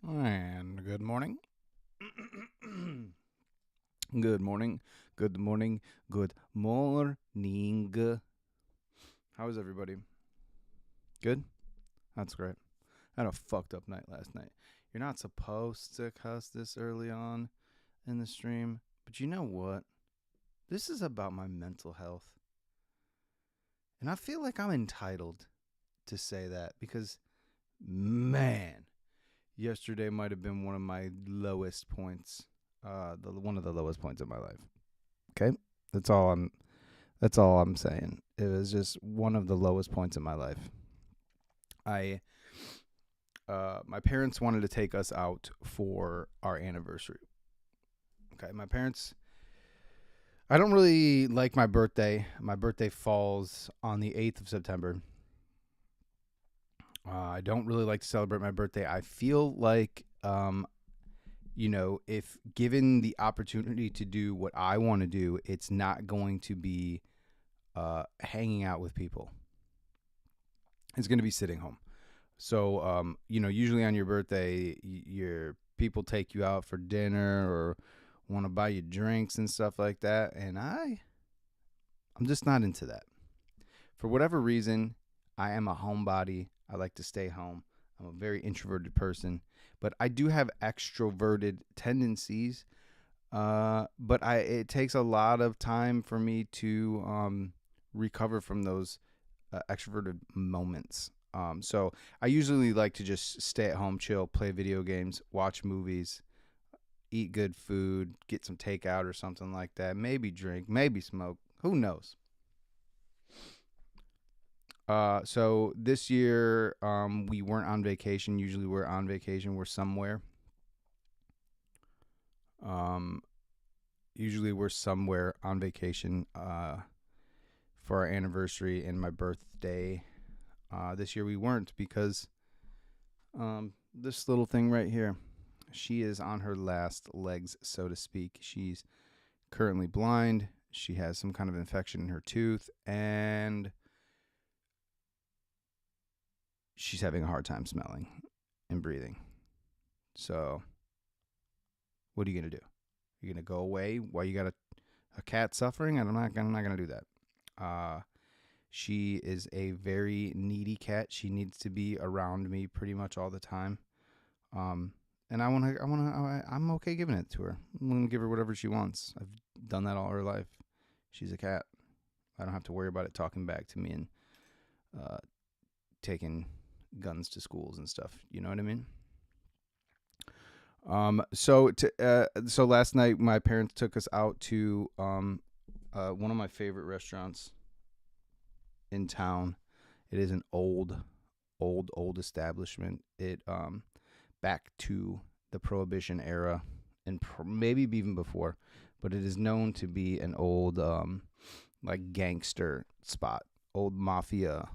And good morning. Good morning. Good morning. Good morning. How is everybody? Good? That's great. I had a fucked up night last night. You're not supposed to cuss this early on in the stream, but you know what? This is about my mental health. And I feel like I'm entitled to say that because, man, yesterday might have been one of my lowest points. One of the lowest points of my life. Okay, that's all I'm saying. It was just one of the lowest points in my life. My parents wanted to take us out for our anniversary. Okay, my parents. I don't really like my birthday. My birthday falls on the 8th of September. I don't really like to celebrate my birthday. I feel like, if given the opportunity to do what I want to do, it's not going to be hanging out with people. It's going to be sitting home. So, usually on your birthday, your people take you out for dinner or want to buy you drinks and stuff like that. And I'm just not into that. For whatever reason, I am a homebody. I like to stay home. I'm a very introverted person, but I do have extroverted tendencies. But it takes a lot of time for me to recover from those extroverted moments. So I usually like to just stay at home, chill, play video games, watch movies, eat good food, get some takeout or something like that. Maybe drink, maybe smoke. Who knows? So this year, we weren't on vacation. Usually we're on vacation. We're somewhere. Um, Usually we're somewhere on vacation, for our anniversary and my birthday. This year we weren't because, this little thing right here, she is on her last legs, so to speak. She's currently blind. She has some kind of infection in her tooth, and she's having a hard time smelling and breathing. So, what are you gonna do? You're gonna go away while you got a cat suffering? I'm not gonna do that. She is a very needy cat. She needs to be around me pretty much all the time. And I'm okay giving it to her. I'm gonna give her whatever she wants. I've done that all her life. She's a cat. I don't have to worry about it talking back to me and uh, taking guns to schools and stuff. You know what I mean? So last night my parents took us out to one of my favorite restaurants in town. It is an old establishment. It back to the Prohibition era and maybe even before, but it is known to be an old like gangster spot, old mafioso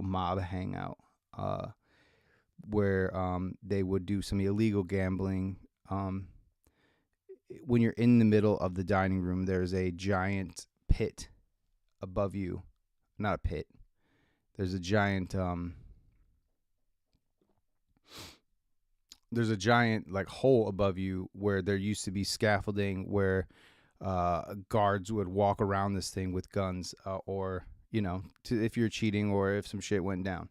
mob hangout, where they would do some illegal gambling. When you're in the middle of the dining room, there's a giant pit above you. Not a pit. There's a giant like hole above you where there used to be scaffolding where guards would walk around this thing with guns, or if you're cheating or if some shit went down.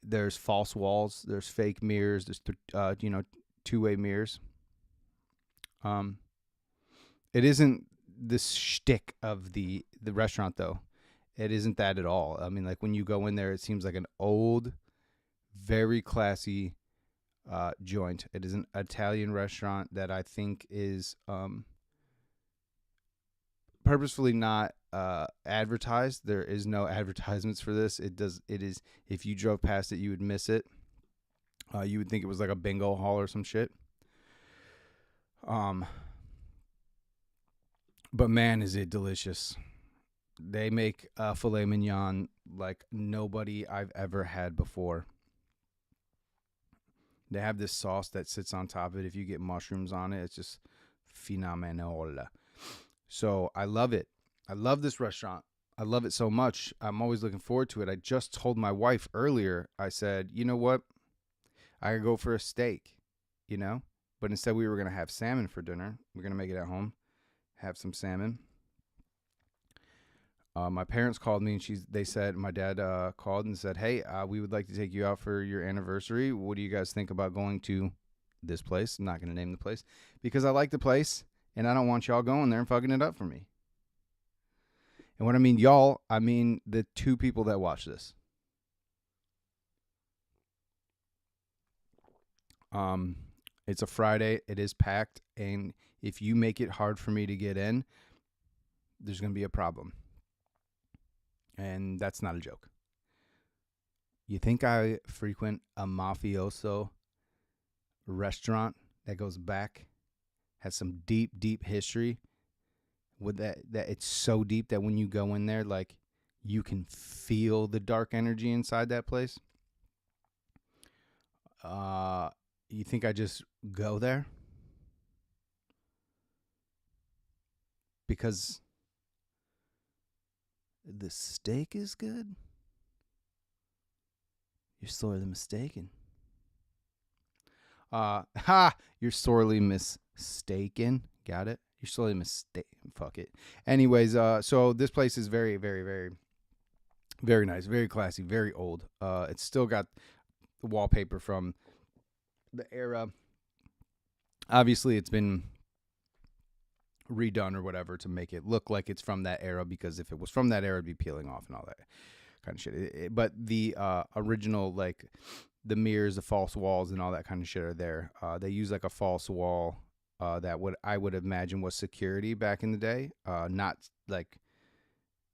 There's false walls, there's fake mirrors, there's two-way mirrors. It isn't the shtick of the restaurant though. It isn't that at all. I mean, like when you go in there, it seems like an old, very classy joint. It is an Italian restaurant that I think is purposefully not advertised. There is no advertisements for this. It is, if you drove past it, you would miss it. You would think it was like a bingo hall or some shit. But man, is it delicious. They make filet mignon like nobody I've ever had before. They have this sauce that sits on top of it. If you get mushrooms on it, it's just phenomenal. So I love it. I love this restaurant. I love it so much. I'm always looking forward to it. I just told my wife earlier, I said, you know what? I could go for a steak, you know? But instead, we were going to have salmon for dinner. We're going to make it at home, have some salmon. My parents called me and they said, my dad called and said, hey, we would like to take you out for your anniversary. What do you guys think about going to this place? I'm not going to name the place because I like the place and I don't want y'all going there and fucking it up for me. And when I mean y'all, I mean the two people that watch this. It's a Friday. It is packed. And if you make it hard for me to get in, there's going to be a problem. And that's not a joke. You think I frequent a mafioso restaurant that goes back, has some deep, deep history with that it's so deep that when you go in there, like, you can feel the dark energy inside that place? You think I just go there because the steak is good? You're sorely mistaken. You're sorely mistaken. Got it? You're sorely mistaken. Fuck it. Anyways, so this place is very, very, very, very nice, very classy, very old. It's still got the wallpaper from the era. Obviously, it's been redone or whatever to make it look like it's from that era, because if it was from that era, it'd be peeling off and all that kind of shit. But the original, like the mirrors, the false walls, and all that kind of shit are there. They use like a false wall that I would imagine was security back in the day. Not like,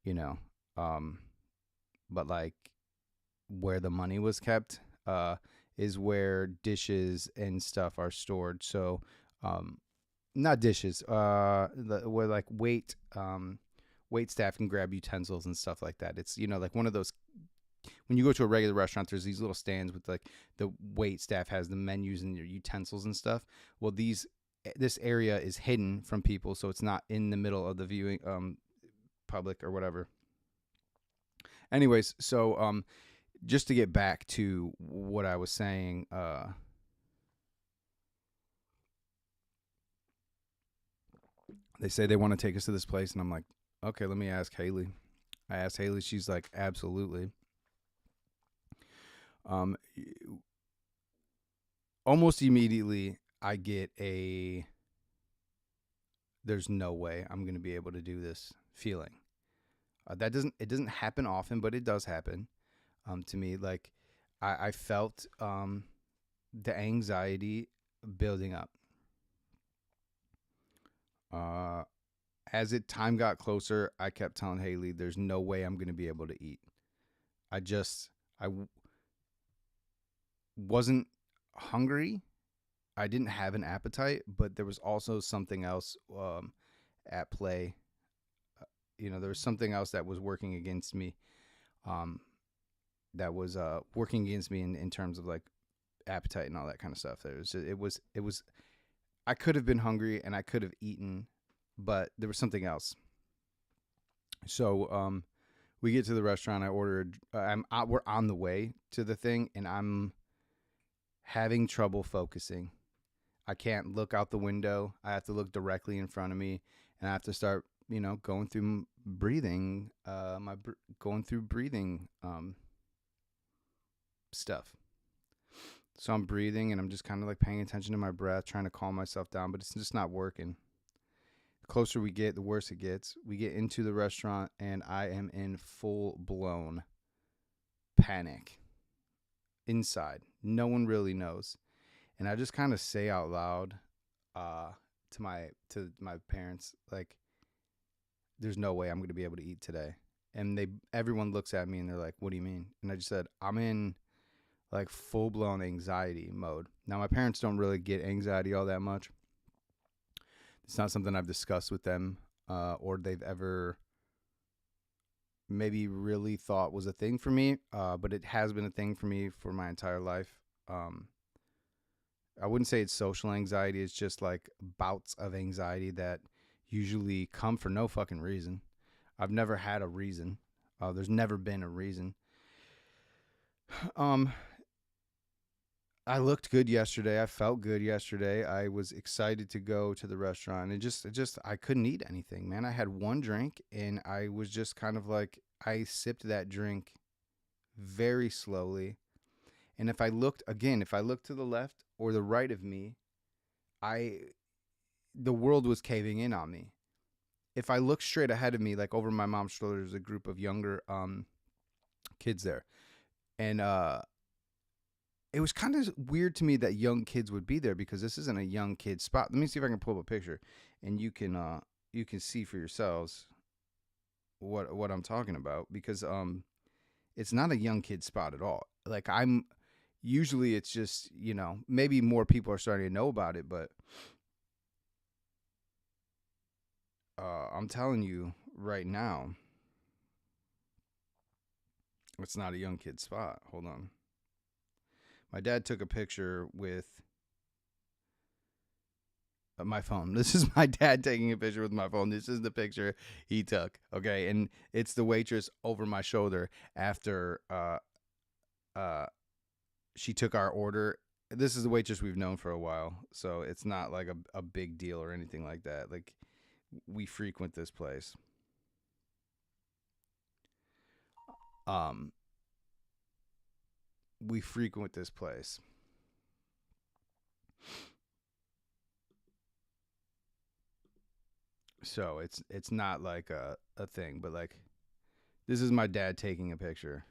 you know, but like where the money was kept is where dishes and stuff are stored. So, not dishes, where like wait staff can grab utensils and stuff like that. It's, like one of those, when you go to a regular restaurant, there's these little stands with like the wait staff has the menus and your utensils and stuff. Well, this area is hidden from people, so it's not in the middle of the viewing public or whatever. Anyways, so just to get back to what I was saying, they say they want to take us to this place, and I'm like, okay, let me ask Haley. I asked Haley, she's like, absolutely. Almost immediately, I get there's no way I'm going to be able to do this feeling. It doesn't happen often, but it does happen to me. Like, I felt the anxiety building up. As time got closer, I kept telling Haley, there's no way I'm going to be able to eat. I wasn't hungry. I didn't have an appetite, but there was also something else at play. There was something else that was working against me. That was working against me in terms of like appetite and all that kind of stuff. It was. I could have been hungry and I could have eaten, but there was something else. So we get to the restaurant. I ordered. We're on the way to the thing, and I'm having trouble focusing. I can't look out the window. I have to look directly in front of me, and I have to start, going through breathing. Going through breathing stuff. So I'm breathing, and I'm just kind of like paying attention to my breath, trying to calm myself down, but it's just not working. The closer we get, the worse it gets. We get into the restaurant, and I am in full-blown panic inside. No one really knows. And I just kind of say out loud to my parents, like, there's no way I'm going to be able to eat today. And everyone looks at me, and they're like, what do you mean? And I just said, I'm in like full-blown anxiety mode. Now, my parents don't really get anxiety all that much. It's not something I've discussed with them or they've ever maybe really thought was a thing for me, but it has been a thing for me for my entire life. I wouldn't say it's social anxiety. It's just like bouts of anxiety that usually come for no fucking reason. I've never had a reason. There's never been a reason. Um, I looked good yesterday. I felt good yesterday. I was excited to go to the restaurant. I couldn't eat anything, man. I had one drink and I was just kind of like, I sipped that drink very slowly. And if I looked to the left or the right of me, I, the world was caving in on me. If I look straight ahead of me, like over my mom's shoulder, there's a group of younger kids there, and it was kind of weird to me that young kids would be there because this isn't a young kid spot. Let me see if I can pull up a picture, and you can see for yourselves what I'm talking about because it's not a young kid spot at all. Like I'm usually it's just maybe more people are starting to know about it, but I'm telling you right now, it's not a young kid spot. Hold on. My dad took a picture with my phone. This is my dad taking a picture with my phone. This is the picture he took. Okay, and it's the waitress over my shoulder after she took our order. This is the waitress we've known for a while, so it's not like a big deal or anything like that. Like we frequent this place. Um, we frequent this place. So it's not like a thing, but like this is my dad taking a picture.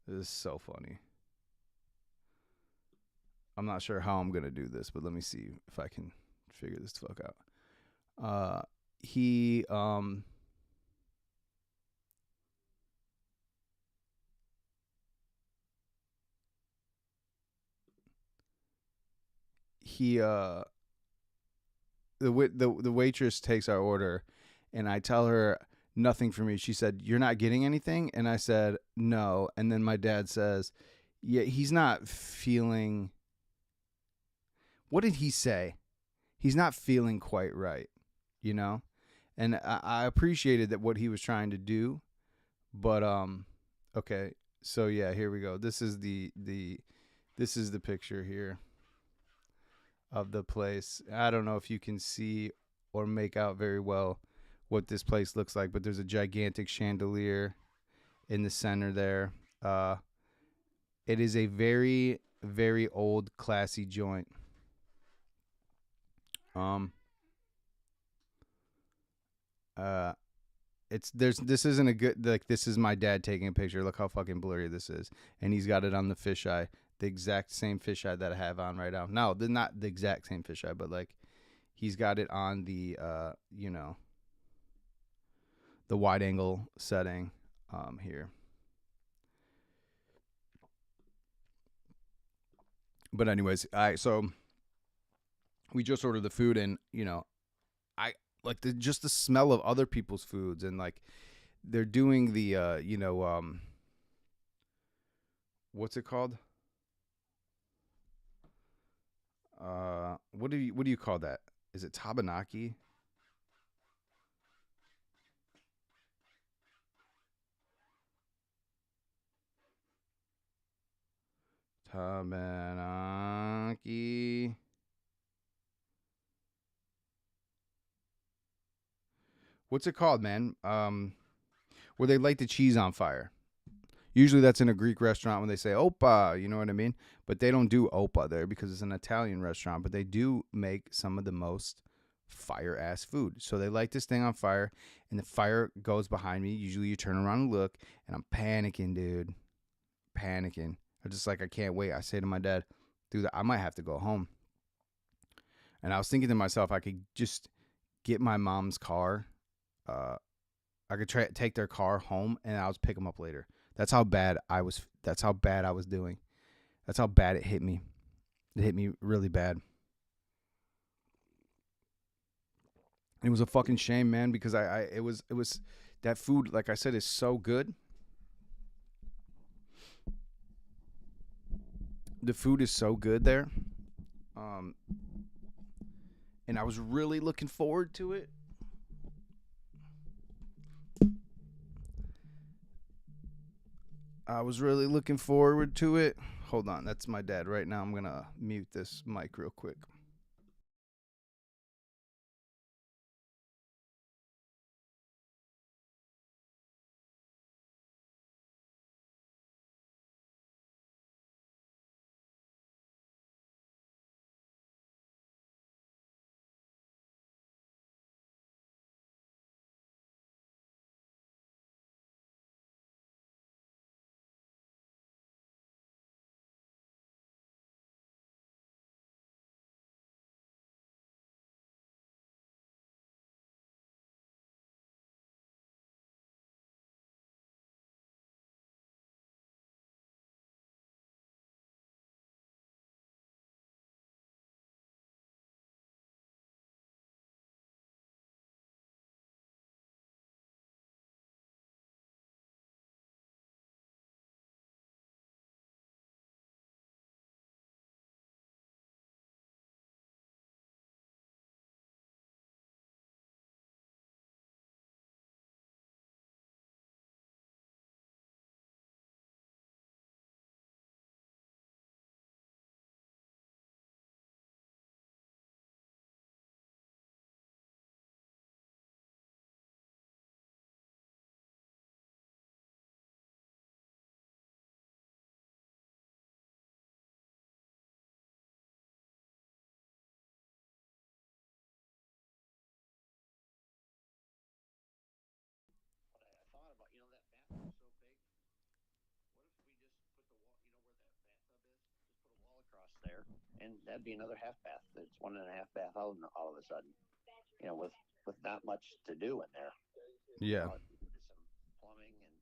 This is so funny. I'm not sure how I'm gonna do this, but let me see if I can figure this fuck out. He he the waitress takes our order, and I tell her nothing for me. She said, "You're not getting anything," and I said, "No." And then my dad says, "Yeah, he's not feeling." What did he say? He's not feeling quite right, you know. And I appreciated that what he was trying to do, but okay. So yeah, here we go. This is this is the picture here of the place. I don't know if you can see or make out very well what this place looks like, but there's a gigantic chandelier in the center there. It is a very, very old, classy joint. Um, uh, this isn't a good, like, this is my dad taking a picture. Look how fucking blurry this is, and he's got it on the fisheye, the exact same fisheye that I have on right now. No, they're not the exact same fisheye, but like, he's got it on the the wide angle setting here. But anyways, so we just ordered the food, and I like just the smell of other people's foods, and like they're doing the what's it called? What do you call that? Is it tabanaki? Tabanaki. What's it called, man? Where they light the cheese on fire. Usually that's in a Greek restaurant when they say opa, you know what I mean? But they don't do opa there because it's an Italian restaurant, but they do make some of the most fire ass food. So they light this thing on fire, and the fire goes behind me. Usually you turn around and look, and I'm panicking, dude. Panicking. I'm just like, I can't wait. I say to my dad, dude, I might have to go home. And I was thinking to myself, I could just get my mom's car. I could take their car home, and I'll just pick them up later. That's how bad I was. That's how bad I was doing. That's how bad it hit me. It hit me really bad. It was a fucking shame, man, because it was that food, like I said, is so good. The food is so good there. Um, and I was really looking forward to it. I was really looking forward to it. Hold on, that's my dad right now. I'm gonna mute this mic real quick. There, and that'd be another half bath. It's 1.5 bath out all of a sudden, with not much to do in there. Yeah. Some plumbing and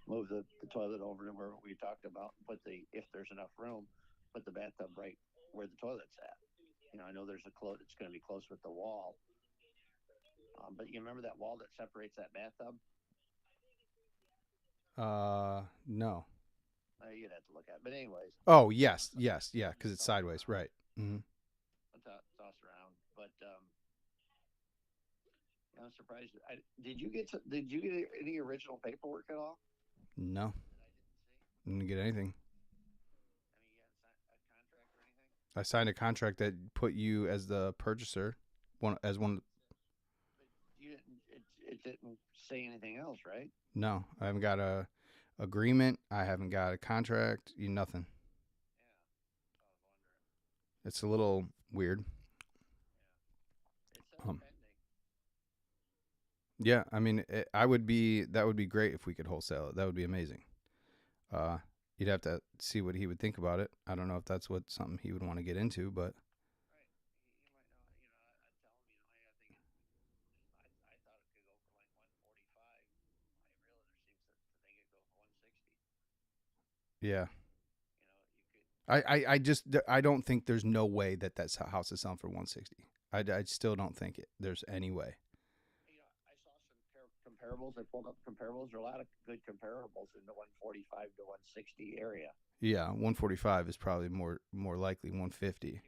move the toilet over to where we talked about, and put if there's enough room, put the bathtub right where the toilet's at. I know there's it's going to be close with the wall, but you remember that wall that separates that bathtub? No. You'd have to look at it. But anyways. Oh, yes, yeah, because it's sideways, right. Mm-hmm. Toss around, but I'm surprised. Did you get any original paperwork at all? No. I didn't get anything. I mean, you hadn't signed a contract or anything? I signed a contract that put you as the purchaser, one. But you didn't. It didn't say anything else, right? No, I haven't got a agreement. I haven't got a contract. Nothing. Yeah. I was wondering. It's a little weird. Yeah. It says pending. Yeah, I mean, I would be. That would be great if we could wholesale it. That would be amazing. Uh, you'd have to see what he would think about it. I don't know if that's something he would want to get into, but. Right. You might not. I tell him. I think I thought it could go for like 145. My realtor seems to think it go for 160. Yeah. You could. I don't think there's no way that house is selling for 160. I still don't think there's any way. I saw some comparables. I pulled up comparables. There are a lot of good comparables in the 145 to 160 area. Yeah, 145 is probably more likely 150.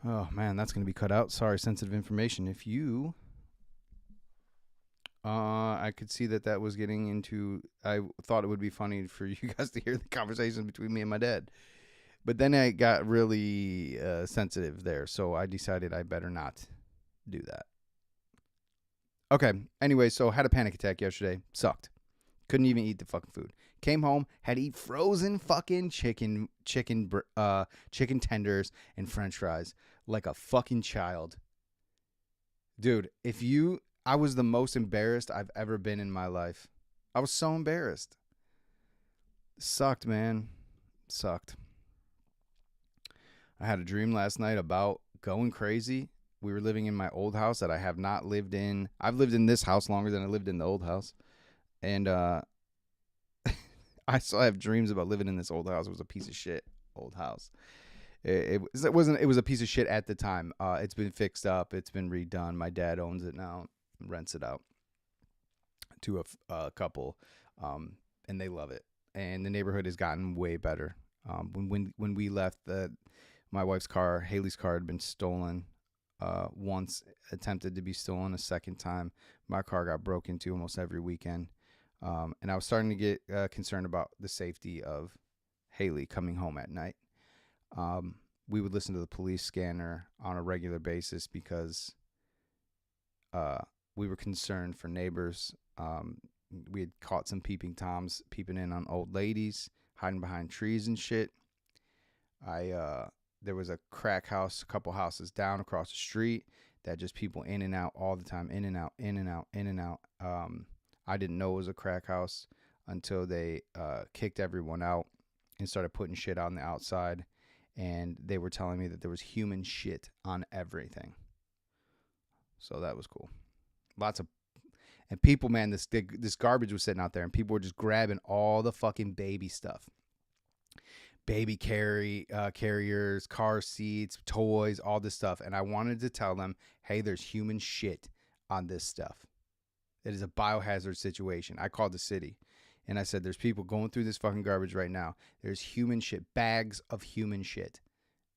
Oh man, that's gonna be cut out. Sorry, sensitive information. If you, I could see that was getting into. I thought it would be funny for you guys to hear the conversation between me and my dad, but then I got really sensitive there, so I decided I better not do that. Okay. Anyway, so had a panic attack yesterday. Sucked. Couldn't even eat the fucking food. Came home, had to eat frozen fucking chicken tenders and French fries like a fucking child. Dude, I was the most embarrassed I've ever been in my life. I was so embarrassed. Sucked, man. Sucked. I had a dream last night about going crazy. We were living in my old house that I have not lived in. I've lived in this house longer than I lived in the old house. And I still have dreams about living in this old house. It was a piece of shit old house. It was a piece of shit at the time. It's been fixed up. It's been redone. My dad owns it now, rents it out to a couple, and they love it. And the neighborhood has gotten way better. When we left, my wife's car, Haley's car, had been stolen. Once attempted to be stolen a second time. My car got broken into almost every weekend. And I was starting to get concerned about the safety of Haley coming home at night. We would listen to the police scanner on a regular basis because we were concerned for neighbors. We had caught some peeping Toms peeping in on old ladies, hiding behind trees and shit. There was a crack house a couple houses down across the street that just people in and out all the time, in and out, in and out, in and out. I didn't know it was a crack house until they kicked everyone out and started putting shit on the outside. And they were telling me that there was human shit on everything. So that was cool. And people, man, this garbage was sitting out there, and people were just grabbing all the fucking baby stuff. Baby carriers, car seats, toys, all this stuff. And I wanted to tell them, hey, there's human shit on this stuff. It is a biohazard situation. I called the city and I said, there's people going through this fucking garbage right now. There's human shit, bags of human shit.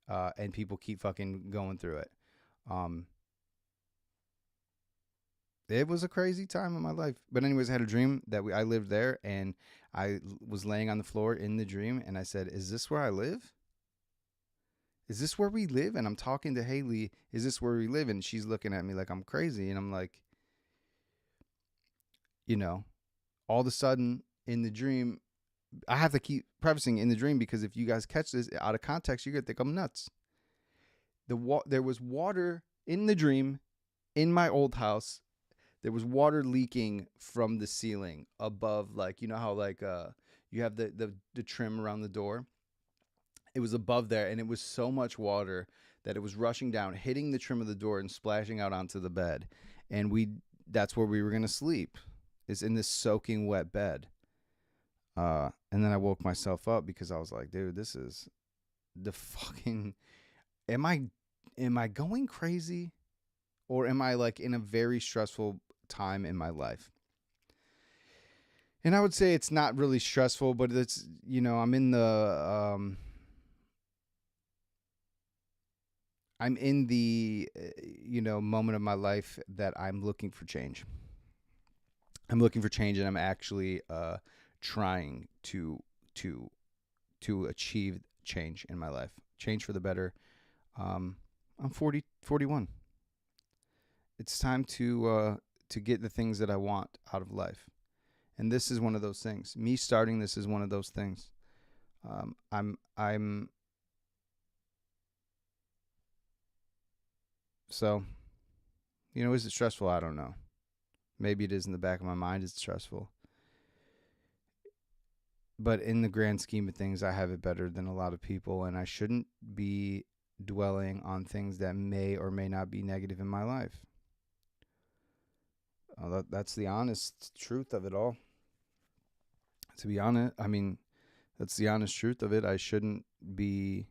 And people keep fucking going through it. It was a crazy time in my life. But anyways, I had a dream that I lived there, and I was laying on the floor in the dream, and I said, is this where I live? Is this where we live? And I'm talking to Haley, is this where we live? And she's looking at me like I'm crazy. And I'm like, all of a sudden in the dream, I have to keep prefacing in the dream because if you guys catch this out of context, you're going to think I'm nuts. There was water in the dream in my old house. There was water leaking from the ceiling above, like, you know how like you have the trim around the door. It was above there, and it was so much water that it was rushing down, hitting the trim of the door and splashing out onto the bed. And that's where we were going to sleep, is in this soaking wet bed. And then I woke myself up because I was like, dude, this is the fucking, am I going crazy, or am I like in a very stressful time in my life? And I would say it's not really stressful, but it's, I'm in the moment of my life that I'm looking for change. I'm looking for change, and I'm actually trying to achieve change in my life, change for the better. I'm 41. It's time to get the things that I want out of life, and this is one of those things. Me starting this is one of those things. So, is it stressful? I don't know. Maybe it is in the back of my mind. It's stressful. But in the grand scheme of things, I have it better than a lot of people, and I shouldn't be dwelling on things that may or may not be negative in my life. That's the honest truth of it all. To be honest, that's the honest truth of it. I shouldn't be.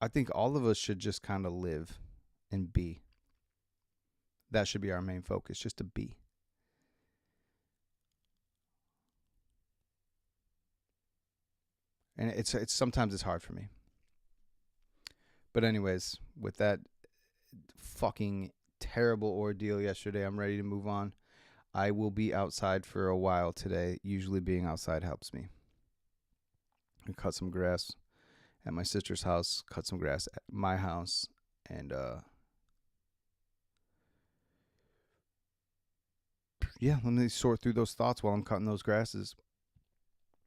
I think all of us should just kind of live and be. That should be our main focus, just to be. And it's sometimes it's hard for me. But anyways, with that fucking terrible ordeal yesterday, I'm ready to move on. I will be outside for a while today. Usually being outside helps me. I cut some grass at my sister's house, cut some grass at my house, and yeah, let me sort through those thoughts while I'm cutting those grasses.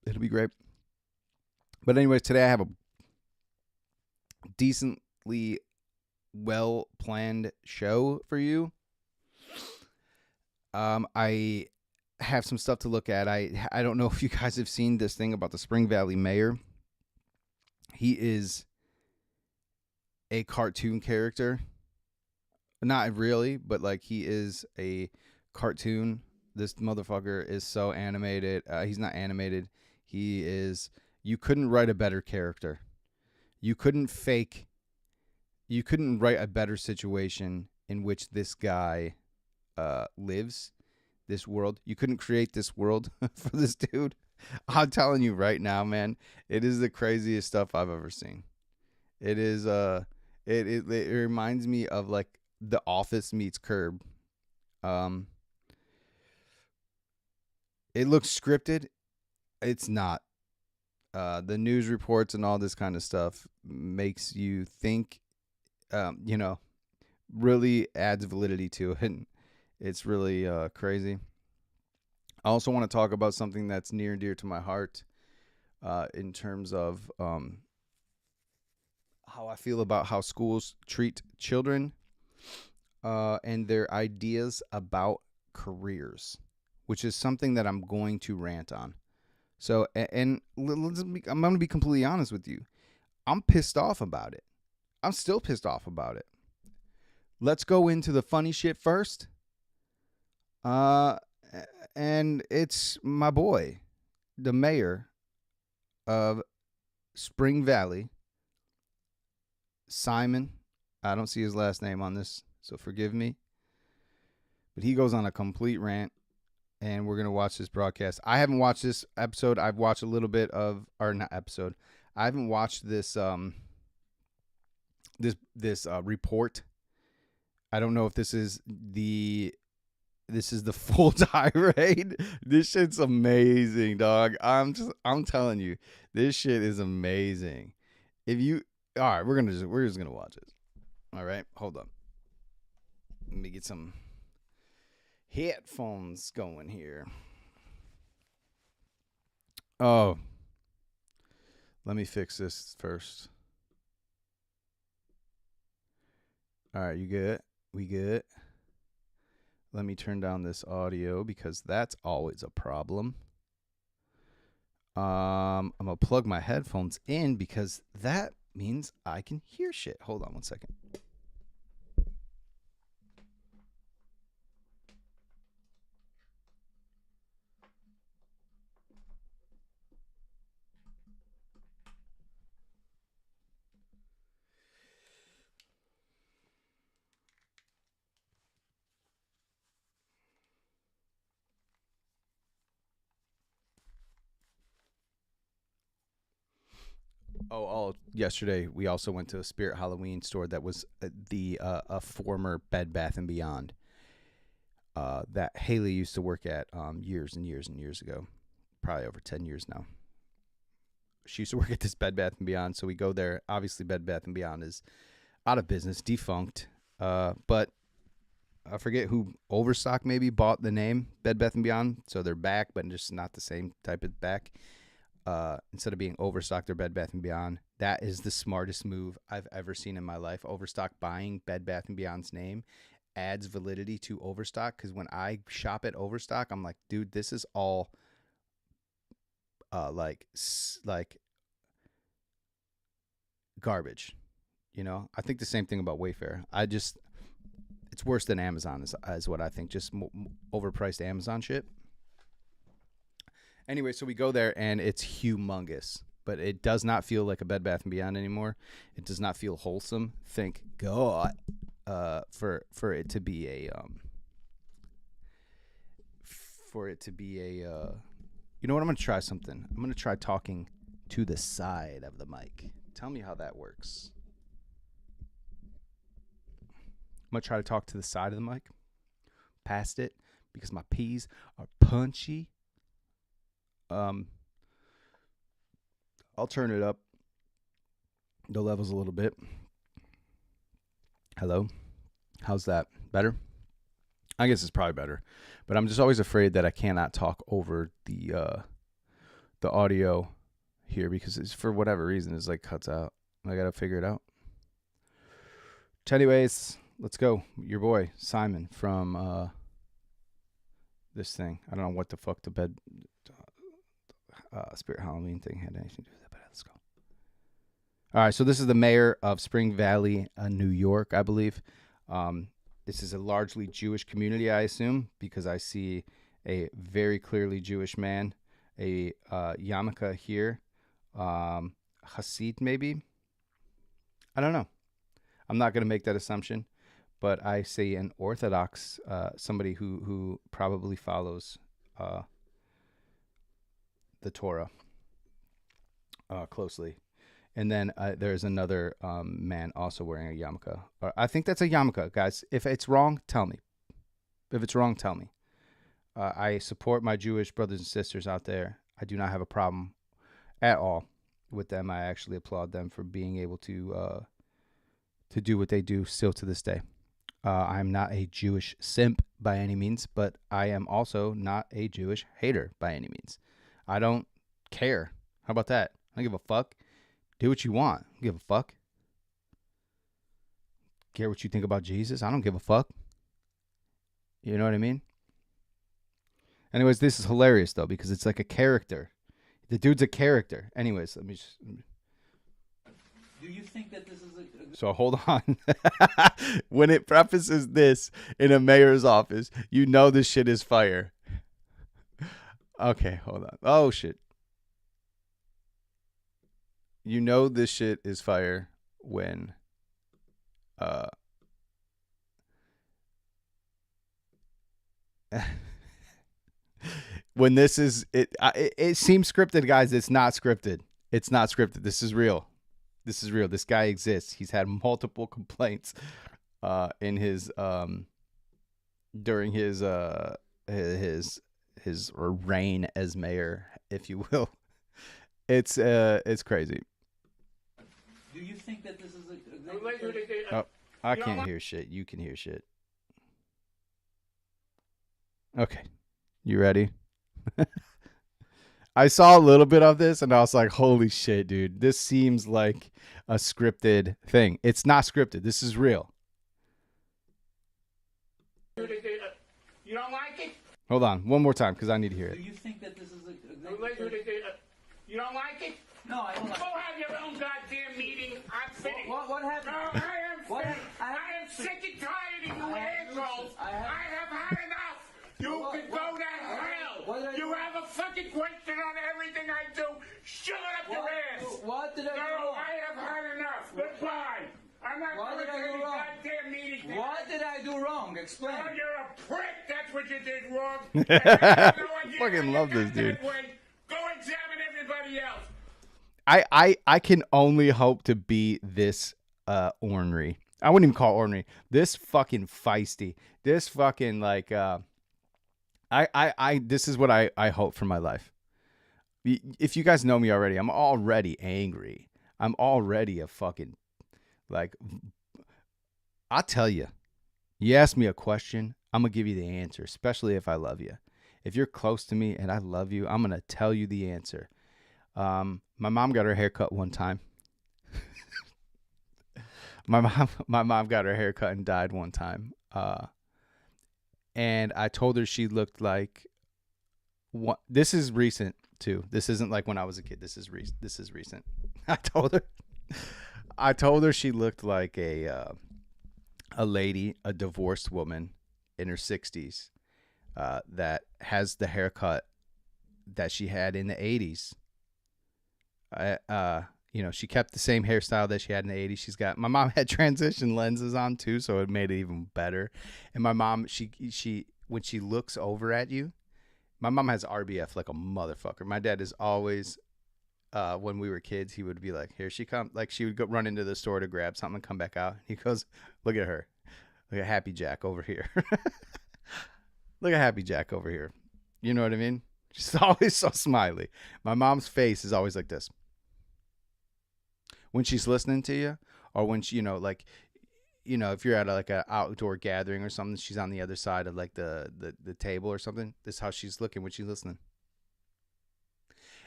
It'll be great. But anyways, today I have a decently well planned show for you. I have some stuff to look at. I don't know if you guys have seen this thing about the Spring Valley mayor. He is a cartoon character. Not really, but like he is a cartoon. This motherfucker is so animated. He's not animated. He is. You couldn't write a better character. You couldn't write a better situation in which this guy lives, this world. You couldn't create this world for this dude. I'm telling you right now, man, it is the craziest stuff I've ever seen. It is it reminds me of like The Office meets Curb. It looks scripted. It's not. The news reports and all this kind of stuff makes you think, really adds validity to it. And it's really crazy. I also want to talk about something that's near and dear to my heart in terms of how I feel about how schools treat children and their ideas about careers, which is something that I'm going to rant on. So, and I'm going to be completely honest with you. I'm pissed off about it. I'm still pissed off about it. Let's go into the funny shit first. And it's my boy, the mayor of Spring Valley, Simon. I don't see his last name on this, so forgive me. But he goes on a complete rant, and we're going to watch this broadcast. I haven't watched this episode. I've watched a little bit of, or not episode. I haven't watched this report. I don't know if this is the full tirade. This shit's amazing, dog. I'm telling you, this shit is amazing. All right, we're just gonna watch it. All right, hold up. Let me get some headphones going here. Oh, let me fix this first. All right, you good? We good? Let me turn down this audio because that's always a problem. I'm going to plug my headphones in because that means I can hear shit. Hold on one second. Yesterday we also went to a Spirit Halloween store that was a former Bed Bath & Beyond that Haley used to work at years and years and years ago, probably over 10 years now. She used to work at this Bed Bath & Beyond, so we go there. Obviously, Bed Bath & Beyond is out of business, defunct, but I forget who, Overstock maybe, bought the name Bed Bath & Beyond, so they're back, but just not the same type of back. Instead of being Overstock, they're Bed Bath & Beyond. That is the smartest move I've ever seen in my life. Overstock buying Bed Bath & Beyond's name adds validity to Overstock, because when I shop at Overstock, I'm like, dude, this is all like garbage. You know, I think the same thing about Wayfair. It's worse than Amazon is what I think. Just overpriced Amazon shit. Anyway, so we go there and it's humongous, but it does not feel like a Bed Bath & Beyond anymore. It does not feel wholesome. Thank God for it to be a you know what? I'm going to try something. I'm going to try talking to the side of the mic. Tell me how that works. I'm going to try to talk to the side of the mic, past it, because my P's are punchy. I'll turn it up the levels a little bit. Hello? How's that? Better? I guess it's probably better. But I'm just always afraid that I cannot talk over the audio here because it's, for whatever reason, it's like cuts out. I got to figure it out. Anyways, let's go. Your boy, Simon, from this thing. I don't know what the fuck the bed Spirit Halloween thing had anything to do with that, but let's go. All right, so this is the mayor of Spring Valley, New York, I believe. This is a largely Jewish community, I assume, because I see a very clearly Jewish man, a yarmulke here, Hasid maybe. I don't know. I'm not going to make that assumption, but I see an Orthodox, somebody who probably follows the Torah closely. And then there's another man also wearing a yarmulke. I think that's a yarmulke, guys. If it's wrong, tell me. If it's wrong, tell me. I support my Jewish brothers and sisters out there. I do not have a problem at all with them. I actually applaud them for being able to do what they do still to this day. I'm not a Jewish simp by any means, but I am also not a Jewish hater by any means. I don't care. How about that? I don't give a fuck. Do what you want. I don't give a fuck. Care what you think about Jesus? I don't give a fuck. You know what I mean? Anyways, this is hilarious, though, because it's like a character. The dude's a character. Anyways, let me just... Do you think that this is a So hold on. When it prefaces this in a mayor's office, you know this shit is fire. Okay, hold on. Oh, shit. You know this shit is fire when when this is it seems scripted, guys. It's not scripted. It's not scripted. This is real. This is real. This guy exists. He's had multiple complaints in his during his reign as mayor, if you will. It's crazy. Do you think that this is Oh, I can't hear shit. You can hear shit. Okay. You ready? I saw a little bit of this and I was like, holy shit, dude. This seems like a scripted thing. It's not scripted. This is real. You don't like it? Hold on. One more time because I need to hear Do it. you think that this is a You don't like it? No, I don't like Go have your own goddamn meeting. I'm finished. What happened? No, I am What? finished. I am sick and tired of you assholes. I have had enough. You can go to hell. What did I You do? have a fucking question on everything I do. Shove it up your ass. What did I do No, wrong? I have had enough. Goodbye. I'm not What going did to I do any wrong? goddamn meeting. What did I do wrong? Explain. Oh, you're a prick. That's what you did wrong. I Fucking love this dude. Go examine everybody else. I can only hope to be this ornery. I wouldn't even call it ornery. This fucking feisty. This fucking like this is what I hope for my life. If you guys know me already, I'm already angry. I'm already a fucking like I'll tell you. You ask me a question, I'm going to give you the answer, especially if I love you. If you're close to me and I love you, I'm going to tell you the answer. My mom got her hair cut one time. my mom got her hair cut and died one time. And I told her she looked like this is recent too. This isn't like when I was a kid. This is recent. I told her she looked like a lady, a divorced woman in her 60s that has the haircut that she had in the 80s. She kept the same hairstyle that she had in the 80s. My mom had transition lenses on too, so it made it even better. And my mom, she when she looks over at you, my mom has RBF like a motherfucker. My dad is always, when we were kids, he would be like, here she comes. Like she would go run into the store to grab something and come back out. He goes, look at her. Look at Happy Jack over here. Look at Happy Jack over here. You know what I mean? She's always so smiley. My mom's face is always like this. When she's listening to you, or when she, like, if you're at like an outdoor gathering or something, she's on the other side of like the table or something. This is how she's looking when she's listening.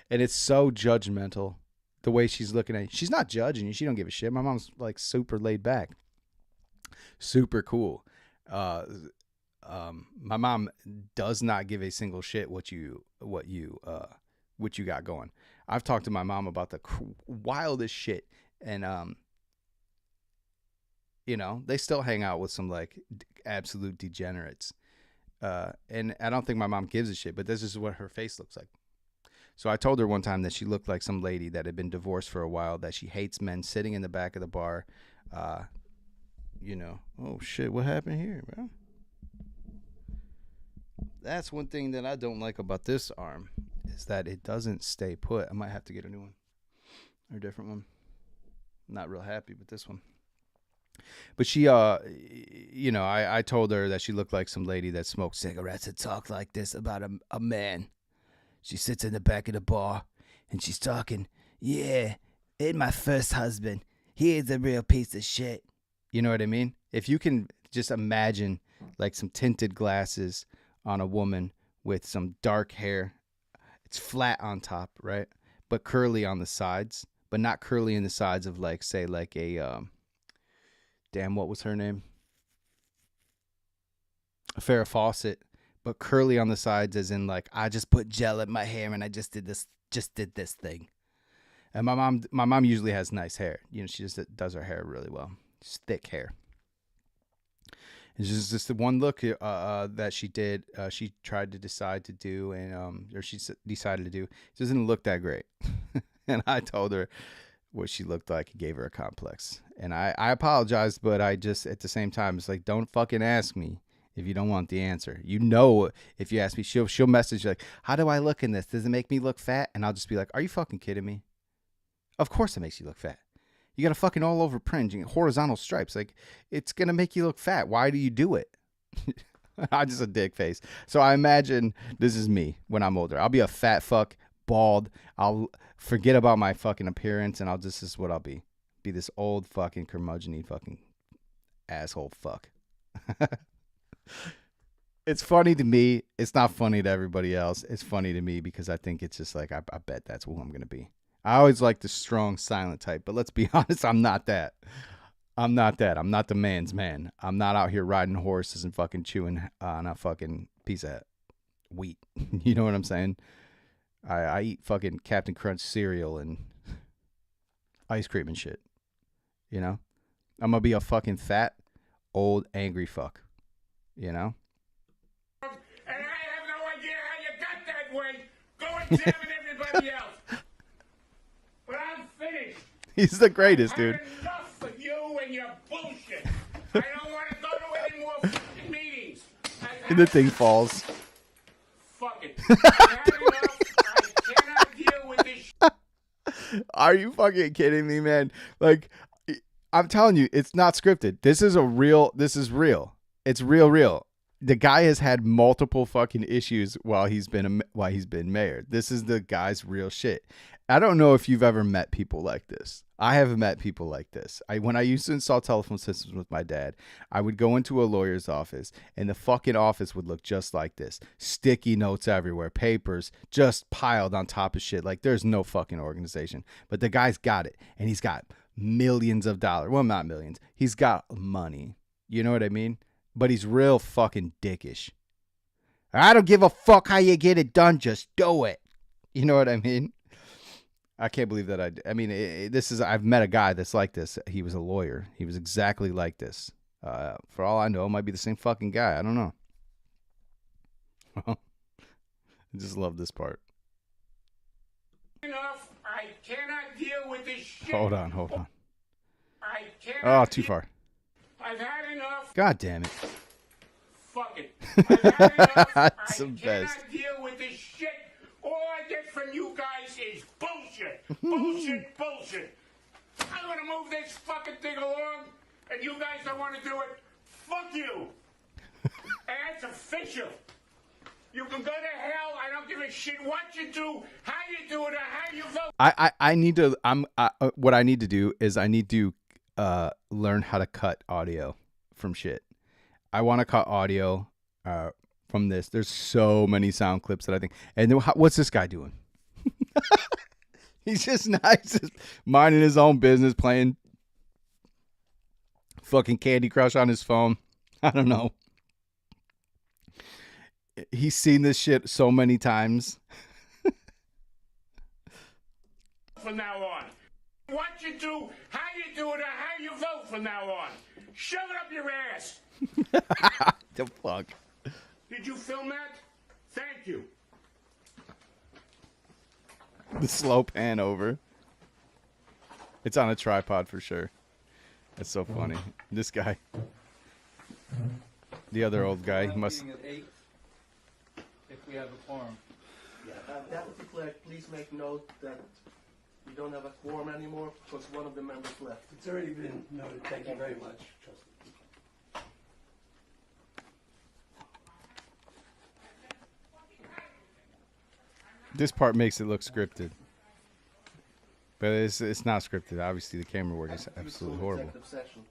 And it's so judgmental the way she's looking at you. She's not judging you. She don't give a shit. My mom's like super laid back. Super cool. My mom does not give a single shit what you got going. I've talked to my mom about the wildest shit, and they still hang out with some like absolute degenerates. And I don't think my mom gives a shit, but this is what her face looks like. So I told her one time that she looked like some lady that had been divorced for a while, that she hates men sitting in the back of the bar. Oh shit, what happened here, bro? That's one thing that I don't like about this arm, is that it doesn't stay put. I might have to get a new one or a different one. Not real happy with this one. But she, I told her that she looked like some lady that smoked cigarettes and talked like this about a man. She sits in the back of the bar and she's talking, yeah, and my first husband, he is a real piece of shit. You know what I mean? If you can just imagine like some tinted glasses on a woman with some dark hair. It's flat on top, right? But curly on the sides, but not curly in the sides of like, say, like a, what was her name? Farrah Fawcett, but curly on the sides as in like, I just put gel in my hair and I just did this thing. And my mom usually has nice hair. She just does her hair really well. It's thick hair. It's just the one look that she did. She tried to decide to do, or she decided to do. It doesn't look that great. And I told her what she looked like. It gave her a complex. And I apologized, but I just, at the same time, it's like, don't fucking ask me if you don't want the answer. If you ask me, she'll message you like, how do I look in this? Does it make me look fat? And I'll just be like, are you fucking kidding me? Of course it makes you look fat. You got a fucking all over print, horizontal stripes. Like, it's going to make you look fat. Why do you do it? I'm just a dick face. So I imagine this is me when I'm older. I'll be a fat fuck, bald. I'll forget about my fucking appearance, and this is what I'll be. Be this old fucking curmudgeon-y fucking asshole fuck. It's funny to me. It's not funny to everybody else. It's funny to me because I think it's just like, I bet that's who I'm going to be. I always like the strong, silent type, but let's be honest, I'm not that. I'm not the man's man. I'm not out here riding horses and fucking chewing on a fucking piece of wheat. You know what I'm saying? I eat fucking Captain Crunch cereal and ice cream and shit. I'm going to be a fucking fat, old, angry fuck. And I have no idea how you got that way. Go examine everybody else. But I'm finished. He's the greatest, dude. I've had enough of you and your bullshit. I don't want to go to any more fucking meetings. And the thing falls. Fuck it. I've had enough. I cannot deal with this shit. Are you fucking kidding me, man? Like, I'm telling you, it's not scripted. This is real. It's real. The guy has had multiple fucking issues while he's been mayor. This is the guy's real shit. I don't know if you've ever met people like this. I have met people like this. When I used to install telephone systems with my dad, I would go into a lawyer's office and the fucking office would look just like this. Sticky notes everywhere, papers just piled on top of shit. Like there's no fucking organization. But the guy's got it, and he's got millions of dollars. Well, not millions. He's got money. You know what I mean? But he's real fucking dickish. I don't give a fuck how you get it done. Just do it. You know what I mean? I can't believe that I've met a guy that's like this. He was a lawyer. He was exactly like this. For all I know, it might be the same fucking guy. I don't know. I just love this part. Enough. I cannot deal with this shit. Hold on. I cannot. Oh, too far. I've had enough. God damn it. Fuck it. I've had enough. That's the I best. cannot deal with this shit. All I get from you guys is bullshit. Bullshit. I want to move this fucking thing along, and you guys don't want to do it. fuck you. And that's official. You can go to hell. I don't give a shit what you do, how you do it, or how you vote. I need to. What I need to do is I need to learn how to cut audio from shit. I want to cut audio from this. There's so many sound clips that I think. And then what's this guy doing? He's just nice, just minding his own business, playing fucking Candy Crush on his phone. I don't know. He's seen this shit so many times. From now on. What you do, how you do it, or how you vote from now on. Shove it up your ass. The fuck? Did you film that? Thank you. The slow pan over. It's on a tripod for sure. That's so funny. This guy. The other old guy must. At 8, if we have a quorum. Yeah, Deputy Clerk, please make note that we don't have a quorum anymore because one of the members left. It's already been noted. Thank you very much, Trustee. This part makes it look scripted. But it's not scripted. Obviously, the camera work is absolutely horrible. Executive session.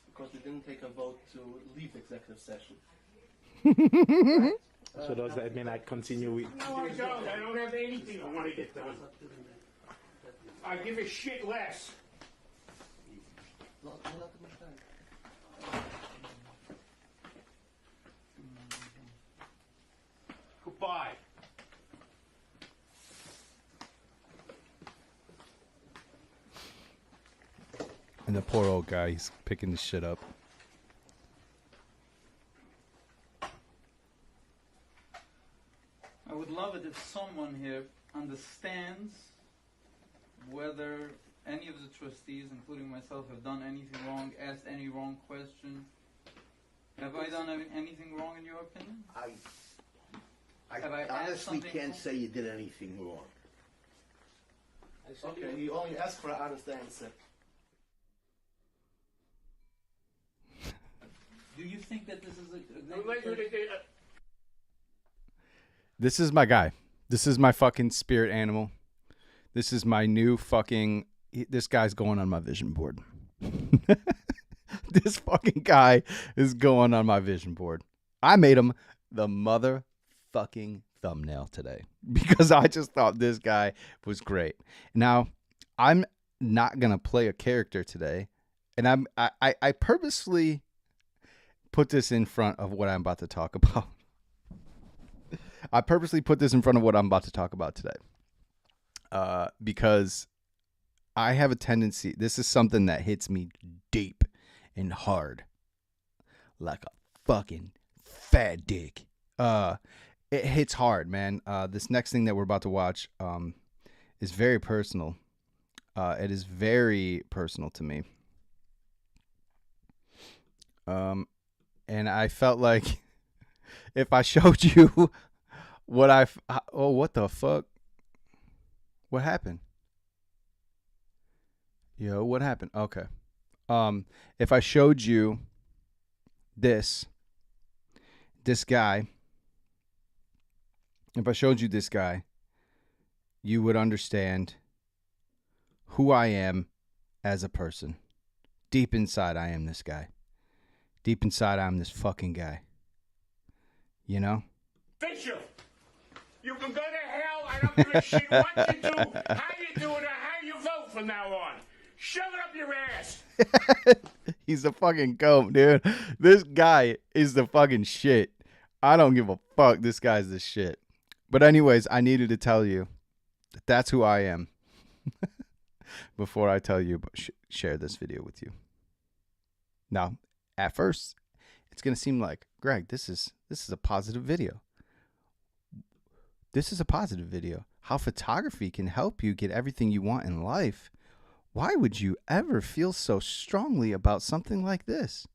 Because we didn't take a vote to leave the executive session. So does that mean I continue with? No, I don't. I don't have anything I want to get done. I give a shit less. Goodbye. And the poor old guy, he's picking this shit up. I would love it if someone here understands whether any of the trustees, including myself, have done anything wrong, asked any wrong question. Have I done anything wrong in your opinion? Have I asked honestly something can't wrong? say you did anything wrong. Okay, you only asked for an honest answer. Do you think that this is a This is my guy. This is my fucking spirit animal. This is my new fucking. This guy's going on my vision board. This fucking guy is going on my vision board. I made him the motherfucking thumbnail today because I just thought this guy was great. Now, I'm not gonna play a character today, and I purposely put this in front of what I'm about to talk about. I purposely put this in front of what I'm about to talk about today. Because I have a tendency, this is something that hits me deep and hard. Like a fucking fat dick. It hits hard, man. This next thing that we're about to watch is very personal. It is very personal to me. And I felt like if I showed you what what the fuck? What happened? Yo, what happened? Okay. If I showed you this guy, you would understand who I am as a person. Deep inside, I am this guy. Deep inside, I'm this fucking guy. You know? Official. You can go to hell. I don't give a shit what you do, how you do it, or how you vote from now on. Shove it up your ass. He's a fucking goat, dude. This guy is the fucking shit. I don't give a fuck. This guy's the shit. But anyways, I needed to tell you that that's who I am before I tell you, share this video with you. Now, at first, it's going to seem like, Greg, this is a positive video. This is a positive video. How photography can help you get everything you want in life. Why would you ever feel so strongly about something like this?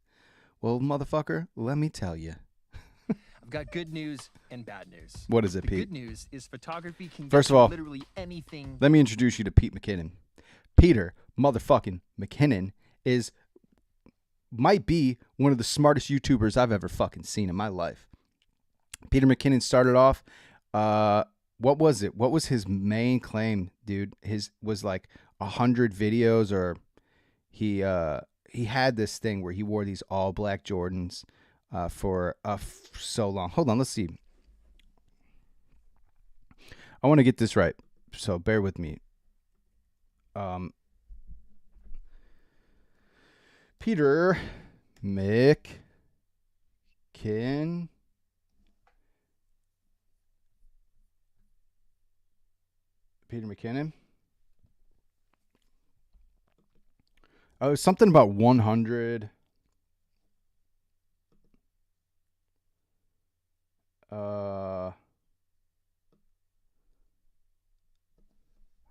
Well, motherfucker, let me tell you. I've got good news and bad news. What is it, The Pete? good news is photography can First get of all, literally anything. Let me introduce you to Pete Mckinnon. Peter motherfucking McKinnon is might be one of the smartest YouTubers I've ever fucking seen in my life. Peter Mckinnon started off, what was it? What was his main claim, dude? His was like 100 videos, or he had this thing where he wore these all black Jordans for so long. Hold on, let's see. I want to get this right, so bear with me. Peter McKinnon. Peter McKinnon. Oh, something about 100.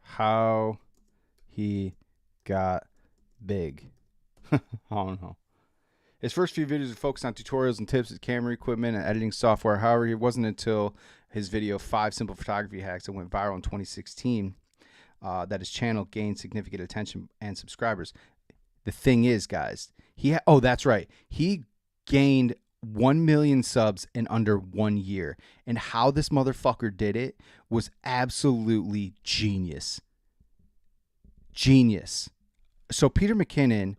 How he got big. I don't know. His first few videos were focused on tutorials and tips with camera equipment and editing software. However, it wasn't until his video 5 Simple Photography Hacks that went viral in 2016 that his channel gained significant attention and subscribers. The thing is, guys, that's right. He gained 1 million subs in under 1 year. And how this motherfucker did it was absolutely genius. Genius. So Peter McKinnon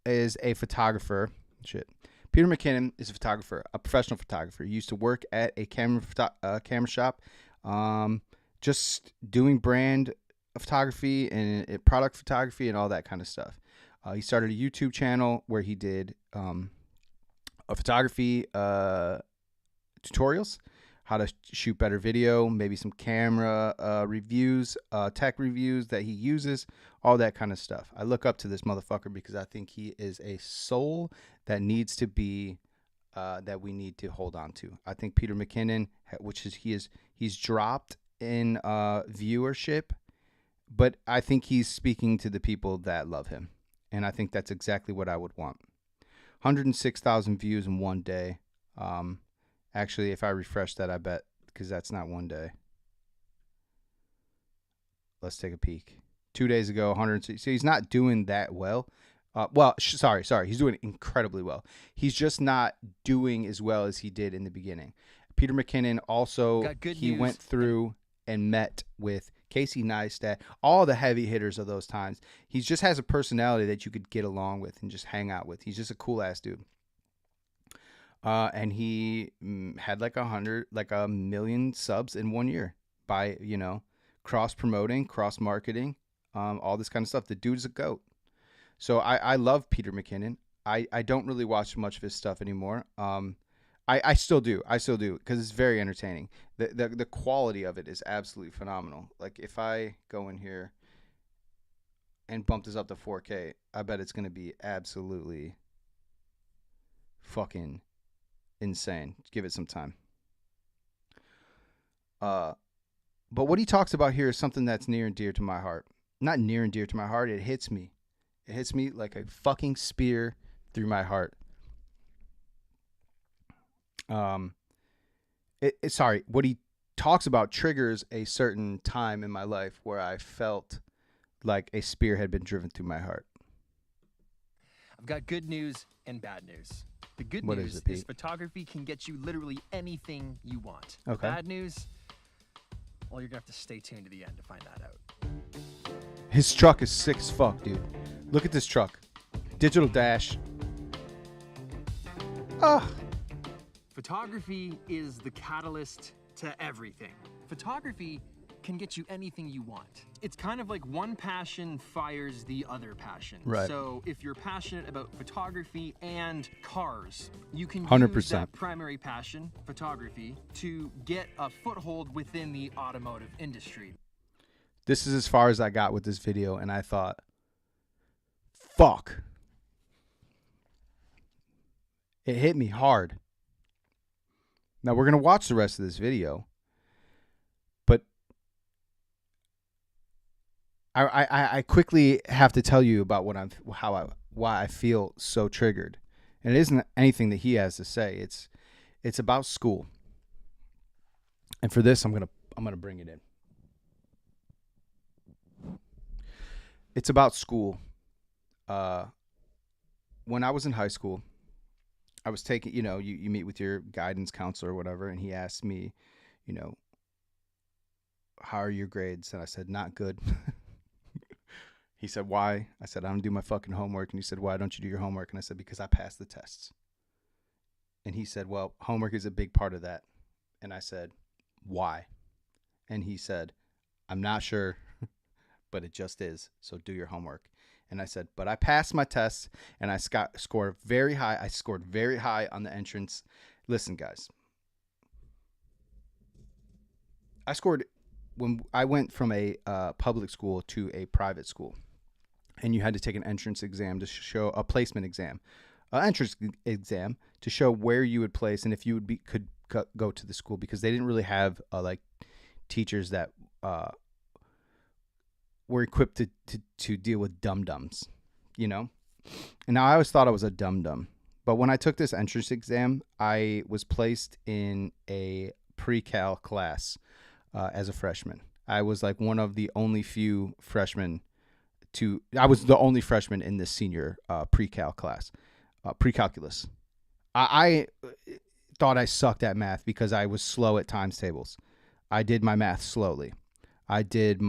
is a photographer. Peter McKinnon is a photographer, a professional photographer. He used to work at a camera shop, just doing brand photography and product photography and all that kind of stuff. He started a YouTube channel where he did photography tutorials, how to shoot better video, maybe some camera reviews, tech reviews that he uses, all that kind of stuff. I look up to this motherfucker because I think he is a soul that needs to be, that we need to hold on to. I think Peter McKinnon, he's dropped in viewership, but I think he's speaking to the people that love him. And I think that's exactly what I would want. 106,000 views in 1 day. Actually, if I refresh that, I bet, because that's not 1 day. Let's take a peek. 2 days ago, 100. So he's not doing that well. Sorry. He's doing incredibly well. He's just not doing as well as he did in the beginning. Peter McKinnon also, he went through and met with Casey Neistat, all the heavy hitters of those times. He just has a personality that you could get along with and just hang out with. He's just a cool ass dude. And he had like 1 million subs in 1 year by, cross promoting, cross marketing, all this kind of stuff. The dude's a goat. So I love Peter McKinnon. I don't really watch much of his stuff anymore. I still do because it's very entertaining. The quality of it is absolutely phenomenal. Like if I go in here and bump this up to 4K, I bet it's going to be absolutely fucking insane. Give it some time. But what he talks about here is something that's near and dear to my heart. Not near and dear to my heart. It hits me. It hits me like a fucking spear through my heart. What he talks about triggers a certain time in my life where I felt like a spear had been driven through my heart. I've got good news and bad news. The good What news is it, Pete? is photography can get you literally anything you want. Okay. Bad news, well, you're going to have to stay tuned to the end to find that out. His truck is sick as fuck, dude. Look at this truck. Digital dash. Photography is the catalyst to everything. Photography can get you anything you want. It's kind of like one passion fires the other passion. Right. So if you're passionate about photography and cars, you can 100%. use that primary passion, photography, to get a foothold within the automotive industry. This is as far as I got with this video, and I thought, fuck. It hit me hard. Now we're going to watch the rest of this video, but I quickly have to tell you about why I feel so triggered. And it isn't anything that he has to say. It's about school. And for this, I'm going to bring it in. It's about school. when I was in high school, I was taking, you meet with your guidance counselor or whatever, and he asked me, you know, how are your grades? And I said, not good. He said, why? I said, I don't do my fucking homework. And he said, why don't you do your homework? And I said, because I passed the tests. And he said, well, homework is a big part of that. And I said, why? And he said, I'm not sure, but it just is. So do your homework. And I said, but I passed my tests and I scored very high. I scored very high on the entrance. Listen, guys. I scored when I went from a public school to a private school. And you had to take an entrance exam to show a placement exam, an entrance exam to show where you would place and if you could go to the school, because they didn't really have like teachers that were equipped to deal with dum-dums, And now I always thought I was a dum-dum, but when I took this entrance exam, I was placed in a pre-cal class as a freshman. I was like one of the only few freshmen I was the only freshman in this senior pre-cal class, pre-calculus. I thought I sucked at math because I was slow at times tables. I did my math slowly. I did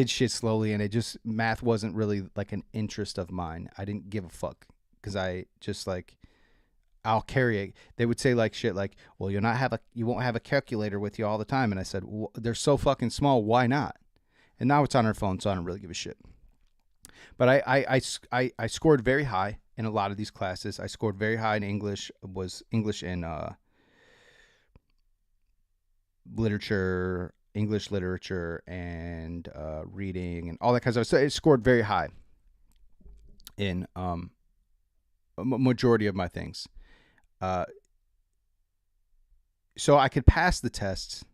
shit slowly, and math wasn't really like an interest of mine. I didn't give a fuck because I just like, I'll carry it. They would say like shit like, well, you won't have a calculator with you all the time. And I said, well, they're so fucking small. Why not? And now it's on our phone, so I don't really give a shit. But I scored very high in a lot of these classes. I scored very high in English. Was English in literature, English literature, and reading, and all that kind of stuff. So it scored very high in a majority of my things. So I could pass the tests.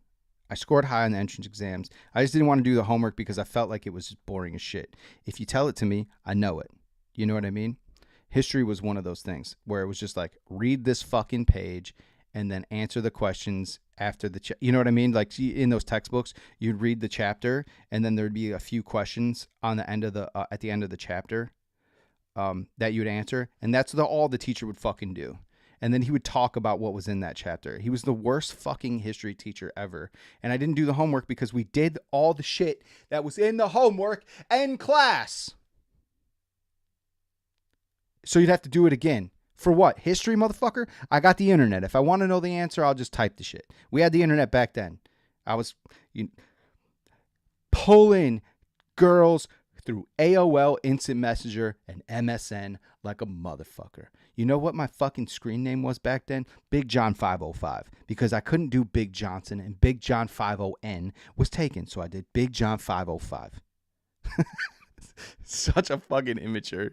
I scored high on the entrance exams. I just didn't want to do the homework because I felt like it was just boring as shit. If you tell it to me, I know it. You know what I mean? History was one of those things where it was just like, read this fucking page and then answer the questions after the you know what I mean? Like in those textbooks, you'd read the chapter and then there'd be a few questions on the end of at the end of the chapter that you'd answer, and that's all the teacher would fucking do. And then he would talk about what was in that chapter. He was the worst fucking history teacher ever. And I didn't do the homework because we did all the shit that was in the homework in class. So you'd have to do it again. For what? History, motherfucker? I got the internet. If I want to know the answer, I'll just type the shit. We had the internet back then. I was pulling girls through AOL Instant Messenger and MSN like a motherfucker. You know what my fucking screen name was back then? Big John 505. Because I couldn't do Big Johnson, and Big John 50N was taken. So I did Big John 505. Such a fucking immature.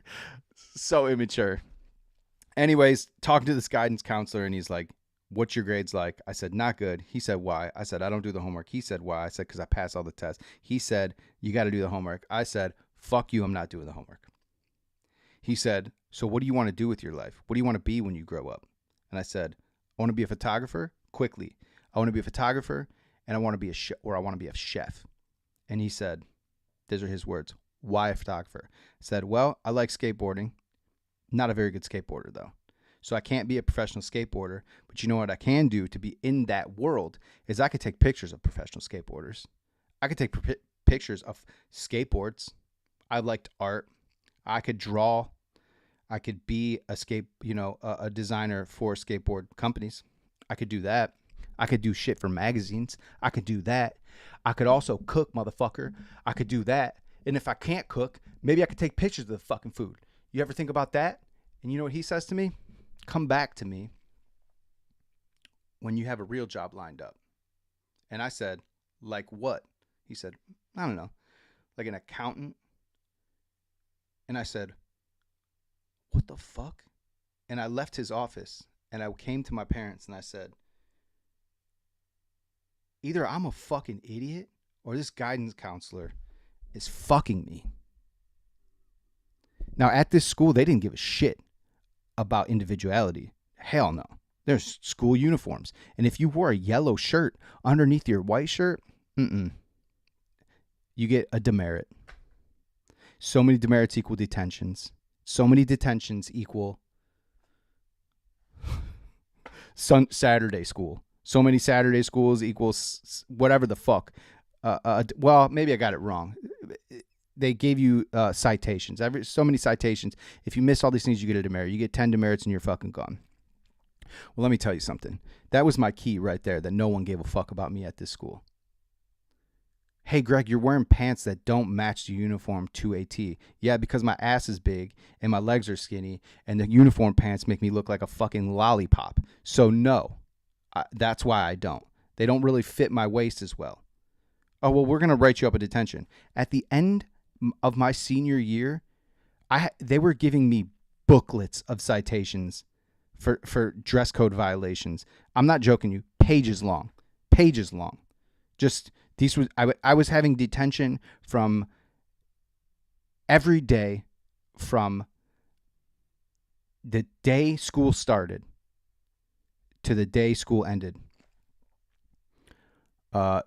So immature. Anyways, talking to this guidance counselor, and he's like, what's your grades like? I said, not good. He said, why? I said, I don't do the homework. He said, why? I said, because I passed all the tests. He said, you got to do the homework. I said, fuck you, I'm not doing the homework. He said, so what do you want to do with your life? What do you want to be when you grow up? And I said, I want to be a photographer quickly. I want to be a photographer, and I want to be I want to be a chef. And he said, these are his words, why a photographer? I said, well, I like skateboarding. Not a very good skateboarder, though. So I can't be a professional skateboarder. But you know what I can do to be in that world is I could take pictures of professional skateboarders. I could take pictures of skateboards. I liked art. I could draw. I could be a designer for skateboard companies. I could do that. I could do shit for magazines. I could do that. I could also cook, motherfucker. I could do that. And if I can't cook, maybe I could take pictures of the fucking food. You ever think about that? And you know what he says to me? Come back to me when you have a real job lined up. And I said, like what? He said, I don't know, like an accountant. And I said, what the fuck? And I left his office and I came to my parents and I said, either I'm a fucking idiot or this guidance counselor is fucking me. Now, at this school, they didn't give a shit about individuality. Hell no. There's school uniforms. And if you wore a yellow shirt underneath your white shirt, you get a demerit. So many demerits equal detentions. So many detentions equal Saturday school. So many Saturday schools equals whatever the fuck. Well, maybe I got it wrong. They gave you citations. So many citations. If you miss all these things, you get a demerit. You get 10 demerits and you're fucking gone. Well, let me tell you something. That was my key right there, that no one gave a fuck about me at this school. Hey, Greg, you're wearing pants that don't match the uniform to a T. Yeah, because my ass is big and my legs are skinny and the uniform pants make me look like a fucking lollipop. So no, that's why I don't. They don't really fit my waist as well. Oh, well, we're going to write you up a detention. At the end of my senior year, they were giving me booklets of citations for dress code violations. I'm not joking you. Pages long. Just I was having detention from every day from the day school started to the day school ended.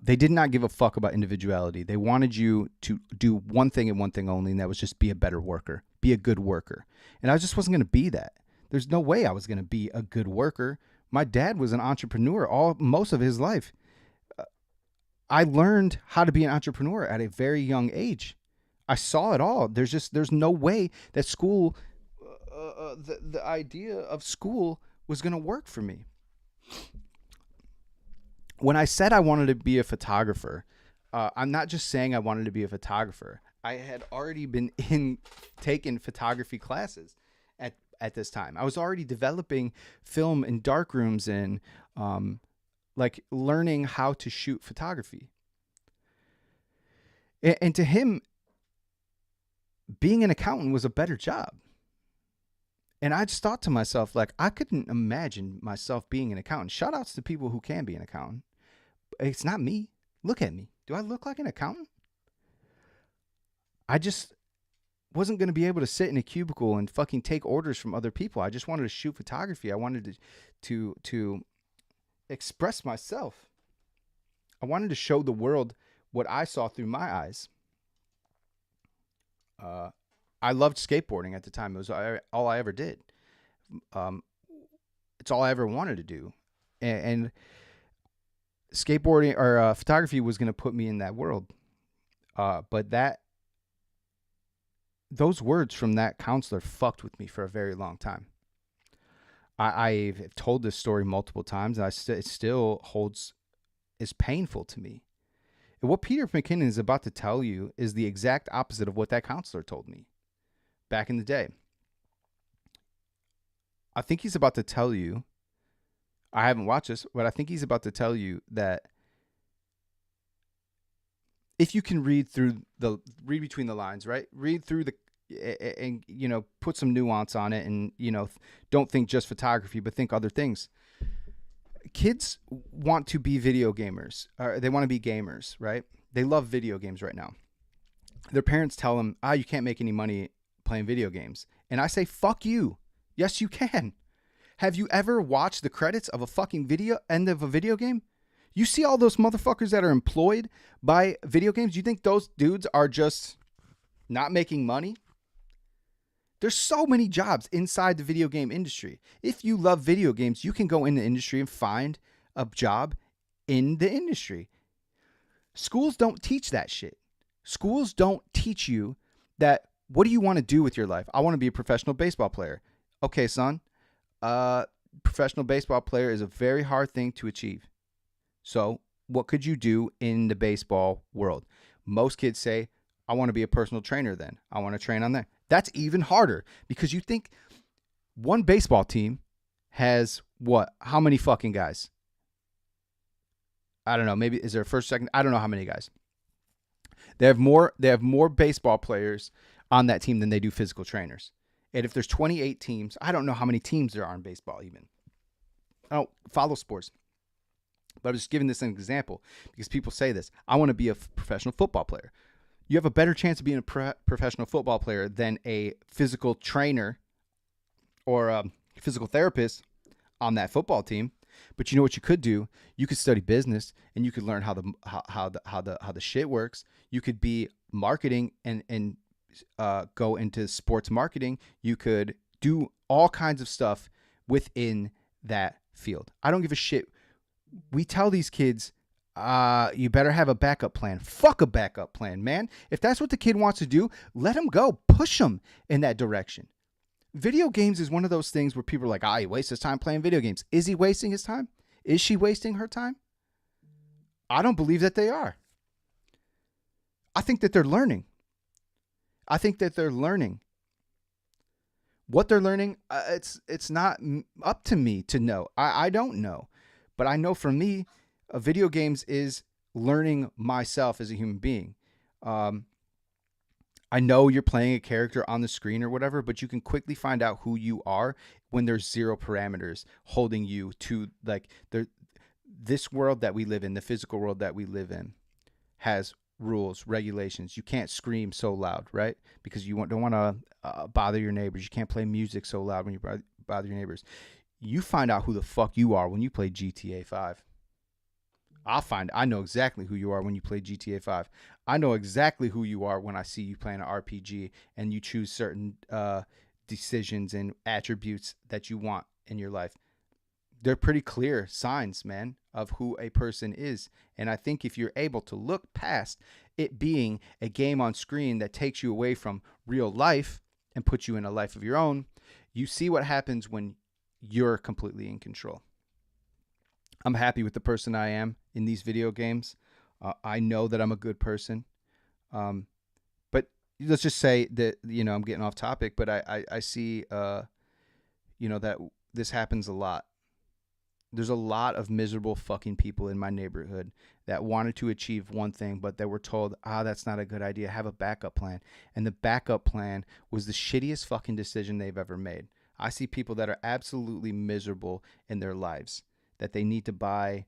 They did not give a fuck about individuality. They wanted you to do one thing and one thing only, and that was just be a better worker, be a good worker. And I just wasn't going to be that. There's no way I was going to be a good worker. My dad was an entrepreneur most of his life. I learned how to be an entrepreneur at a very young age. I saw it all. There's no way that school, the idea of school was going to work for me. When I said I wanted to be a photographer, I'm not just saying I wanted to be a photographer. I had already been taking photography classes at this time. I was already developing film in dark rooms and like learning how to shoot photography. And to him, being an accountant was a better job. And I just thought to myself, like, I couldn't imagine myself being an accountant. Shout outs to people who can be an accountant. It's not me. Look at me. Do I look like an accountant? I just wasn't going to be able to sit in a cubicle and fucking take orders from other people. I just wanted to shoot photography. I wanted to express myself. I wanted to show the world what I saw through my eyes. I loved skateboarding at the time. It was all I ever did. It's all I ever wanted to do. And skateboarding or photography was going to put me in that world. But those words from that counselor fucked with me for a very long time. I've told this story multiple times, and it still is painful to me. And what Peter Mckinnon is about to tell you is the exact opposite of what that counselor told me back in the day. I think he's about to tell you, I haven't watched this, but I think he's about to tell you that if you can read between the lines, right? Read through and put some nuance on it, and don't think just photography, but think other things. Kids want to be video gamers. They want to be gamers, right? They love video games right now. Their parents tell them, you can't make any money playing video games. And I say, fuck you. Yes, you can. Have you ever watched the credits of a fucking end of a video game? You see all those motherfuckers that are employed by video games? You think those dudes are just not making money? There's so many jobs inside the video game industry. If you love video games, you can go in the industry and find a job in the industry. Schools don't teach that shit. Schools don't teach you that, what do you want to do with your life? I want to be a professional baseball player. Okay, son. Professional baseball player is a very hard thing to achieve. So what could you do in the baseball world? Most kids say, I want to be a personal trainer then. I want to train on that. That's even harder because you think one baseball team has what? How many fucking guys? I don't know. Maybe is there a first, second? I don't know how many guys. They have more baseball players on that team than they do physical trainers. And if there's 28 teams, I don't know how many teams there are in baseball even. I don't follow sports. But I'm just giving this an example because people say this. I want to be a professional football player. You have a better chance of being a professional football player than a physical trainer or a physical therapist on that football team. But you know what you could do? You could study business and you could learn how the shit works. You could be marketing and go into sports marketing. You could do all kinds of stuff within that field. I don't give a shit. We tell these kids, you better have a backup plan. Fuck a backup plan, man. If that's what the kid wants to do, let him go. Push him in that direction. Video games is one of those things where people are like, he wastes his time playing video games. Is he wasting his time? Is she wasting her time? I don't believe that they are. I think that they're learning. What they're learning, it's not up to me to know. I don't know. But I know for me, video games is learning myself as a human being. I know you're playing a character on the screen or whatever, but you can quickly find out who you are when there's zero parameters holding you to, like, this world that we live in, the physical world that we live in, has rules, regulations. You can't scream so loud, right? Because you don't want to bother your neighbors. You can't play music so loud when you bother your neighbors. You find out who the fuck you are when you play GTA 5. I know exactly who you are when you play GTA 5. I know exactly who you are when I see you playing an RPG and you choose certain decisions and attributes that you want in your life. They're pretty clear signs, man, of who a person is. And I think if you're able to look past it being a game on screen that takes you away from real life and puts you in a life of your own, you see what happens when you're completely in control. I'm happy with the person I am in these video games. I know that I'm a good person. But let's just say that, I'm getting off topic, but I see, that this happens a lot. There's a lot of miserable fucking people in my neighborhood that wanted to achieve one thing, but they were told, that's not a good idea. Have a backup plan. And the backup plan was the shittiest fucking decision they've ever made. I see people that are absolutely miserable in their lives, that they need to buy.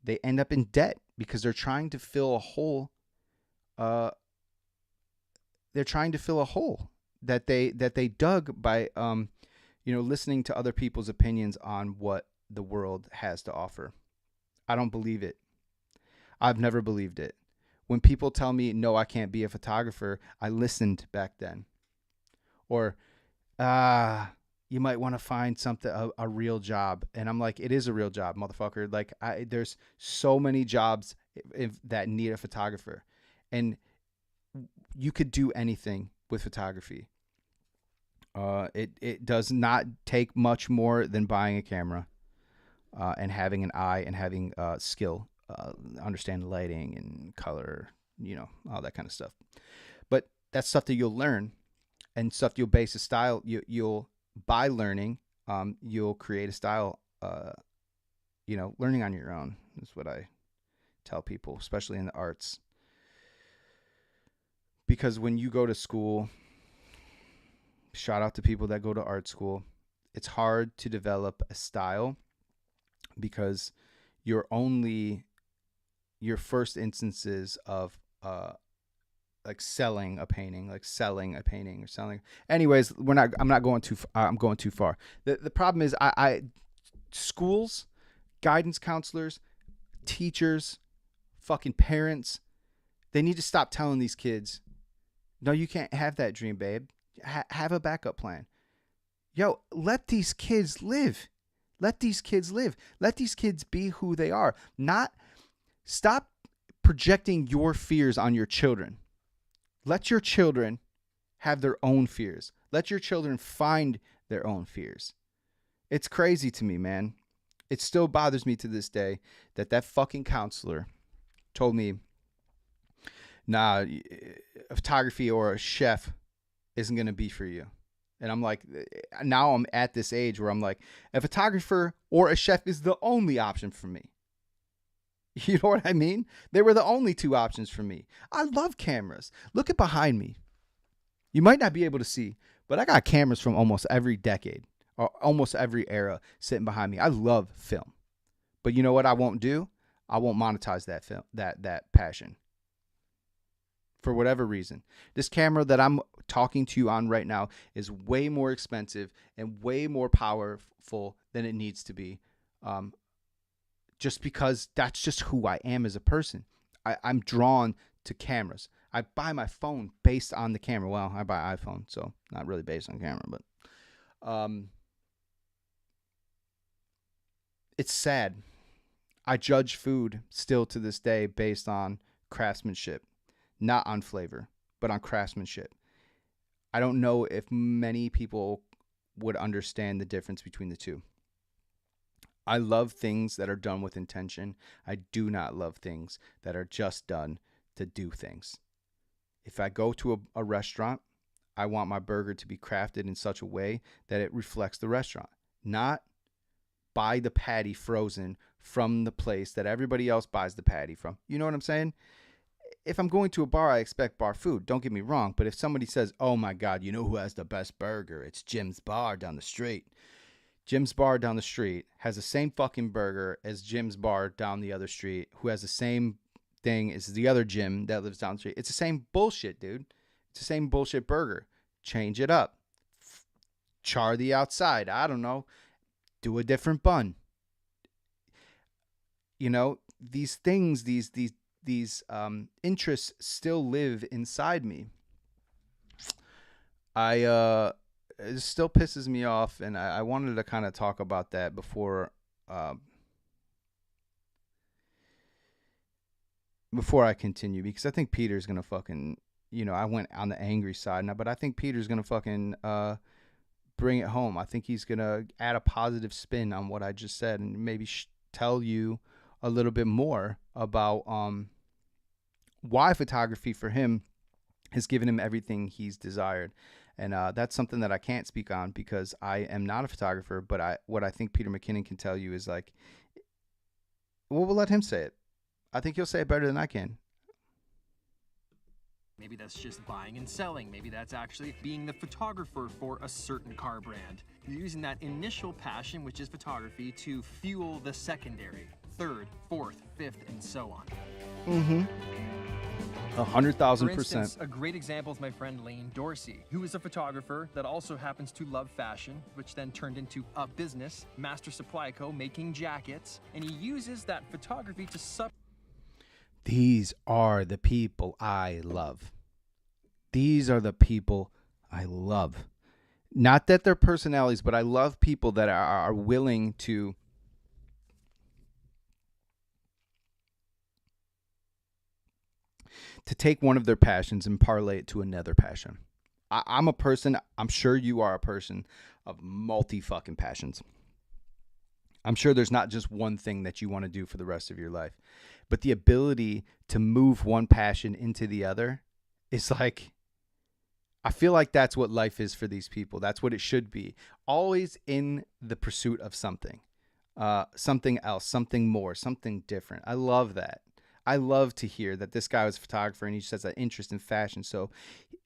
They end up in debt because they're trying to fill a hole. They're trying to fill a hole that they dug by, listening to other people's opinions on what the world has to offer. I don't believe it. I've never believed it. When people tell me, no, I can't be a photographer, I listened back then. Or, you might want to find something, a real job. And I'm like, it is a real job, motherfucker. Like, there's so many jobs that need a photographer. And you could do anything with photography. It does not take much more than buying a camera. And having an eye and having skill, understand lighting and color, all that kind of stuff. But that's stuff that you'll learn, and stuff you'll base a style. You'll by learning, you'll create a style. Learning on your own is what I tell people, especially in the arts. Because when you go to school, shout out to people that go to art school, it's hard to develop a style. Because your first instances of selling a painting or selling. Anyways, I'm going too far. The problem is schools, guidance counselors, teachers, fucking parents, they need to stop telling these kids, no, you can't have that dream, babe. Have a backup plan. Yo, let these kids live. Let these kids live. Let these kids be who they are. Stop projecting your fears on your children. Let your children have their own fears. Let your children find their own fears. It's crazy to me, man. It still bothers me to this day that fucking counselor told me, nah, a photography or a chef isn't going to be for you. And I'm like, now I'm at this age where I'm like, a photographer or a chef is the only option for me. You know what I mean? They were the only two options for me. I love cameras. Look at behind me. You might not be able to see, but I got cameras from almost every decade or almost every era sitting behind me. I love film. But you know what I won't do? I won't monetize that film, that passion. For whatever reason. This camera that I'm talking to you on right now is way more expensive and way more powerful than it needs to be. Just because that's just who I am as a person. I'm drawn to cameras. I buy my phone based on the camera. Well, I buy iPhone, so not really based on camera, but it's sad. I judge food still to this day based on craftsmanship, not on flavor, but on craftsmanship. I don't know if many people would understand the difference between the two. I love things that are done with intention. I do not love things that are just done to do things. If I go to a restaurant, I want my burger to be crafted in such a way that it reflects the restaurant, not buy the patty frozen from the place that everybody else buys the patty from. You know what I'm saying? If I'm going to a bar, I expect bar food. Don't get me wrong. But if somebody says, oh my God, you know who has the best burger? It's Jim's Bar down the street. Jim's Bar down the street has the same fucking burger as Jim's Bar down the other street, who has the same thing as the other Jim that lives down the street. It's the same bullshit, dude. It's the same bullshit burger. Change it up. Char the outside. I don't know. Do a different bun. You know, these things, these interests still live inside me. It still pisses me off, and I wanted to kind of talk about that before I continue, because I think Peter's gonna fucking, I went on the angry side now, but I think Peter's gonna fucking bring it home. I think he's gonna add a positive spin on what I just said, and maybe tell you a little bit more about why photography for him has given him everything he's desired. And that's something that I can't speak on because I am not a photographer, but what I think Peter McKinnon can tell you is like, well, we'll let him say it. I think he'll say it better than I can. Maybe that's just buying and selling. Maybe that's actually being the photographer for a certain car brand. You're using that initial passion, which is photography, to fuel the secondary, third, fourth, fifth, and so on. Mm-hmm. 100,000%. A great example is my friend Lane Dorsey, who is a photographer that also happens to love fashion, which then turned into a business, Master Supply Co., making jackets, and he uses that photography to These are the people I love. These are the people I love. Not that they're personalities, but I love people that are willing to take one of their passions and parlay it to another passion. I'm a person, I'm sure you are a person of multi-fucking passions. I'm sure there's not just one thing that you want to do for the rest of your life. But the ability to move one passion into the other is like, I feel like that's what life is for these people. That's what it should be. Always in the pursuit of something. Something else, something more, something different. I love that. I love to hear that this guy was a photographer and he just has an interest in fashion. So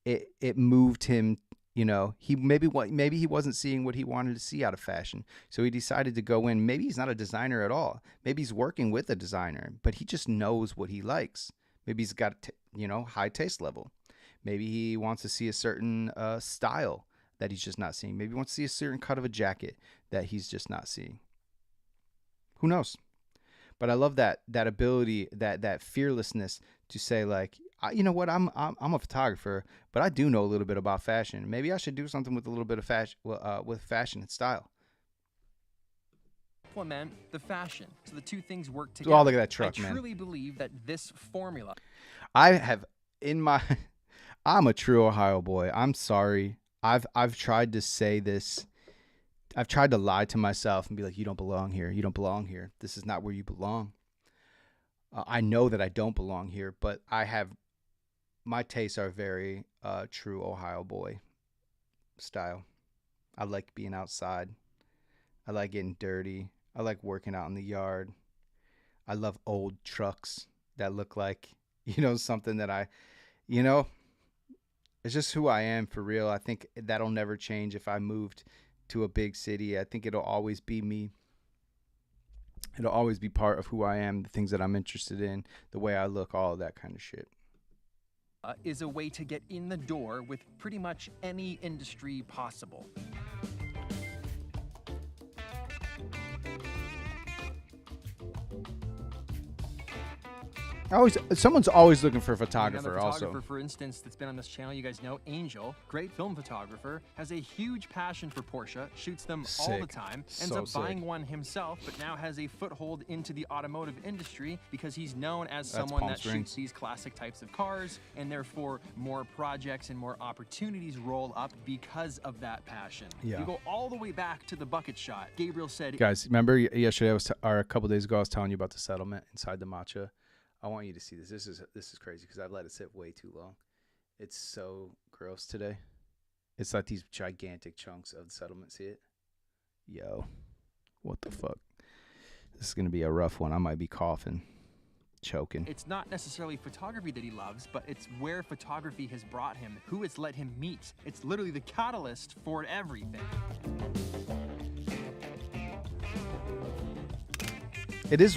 it moved him, he maybe he wasn't seeing what he wanted to see out of fashion. So he decided to go in. Maybe he's not a designer at all. Maybe he's working with a designer, but he just knows what he likes. Maybe he's got, high taste level. Maybe he wants to see a certain style that he's just not seeing. Maybe he wants to see a certain cut of a jacket that he's just not seeing. Who knows? But I love that ability, that fearlessness to say, like, you know what, I'm a photographer, but I do know a little bit about fashion. Maybe I should do something with a little bit of fashion, with fashion and style. Implement the fashion, so the two things work together. Oh, look at that truck, man! I truly believe that this formula. I'm a true Ohio boy. I'm sorry. I've tried to say this. I've tried to lie to myself and be like, you don't belong here. You don't belong here. This is not where you belong. I know that I don't belong here, but my tastes are very true Ohio boy style. I like being outside. I like getting dirty. I like working out in the yard. I love old trucks that look like, something that it's just who I am for real. I think that'll never change if I moved to a big city. I think it'll always be me. It'll always be part of who I am, the things that I'm interested in, the way I look, all of that kind of shit. Is a way to get in the door with pretty much any industry possible. Someone's always looking for a Another photographer. photographer, Also, for instance, that's been on this channel, you guys know, Angel, great film photographer, has a huge passion for Porsche, shoots them all the Sick. time, ends So up buying sick. one himself, but now has a foothold into the automotive industry because he's known as That's someone Palm that Springs. shoots these classic types of cars, and therefore more projects and more opportunities roll up because of that passion. Yeah. You go all the way back to the bucket shot. Gabriel said, guys, remember yesterday or a couple days ago I was telling you about the settlement inside the matcha. I want you to see this. This is crazy because I've let it sit way too long. It's so gross today. It's like these gigantic chunks of the settlement. See it? Yo, what the fuck? This is gonna be a rough one. I might be coughing, choking. it's not necessarily photography that he loves, but it's where photography has brought him, who it's let him meet. It's literally the catalyst for everything. It is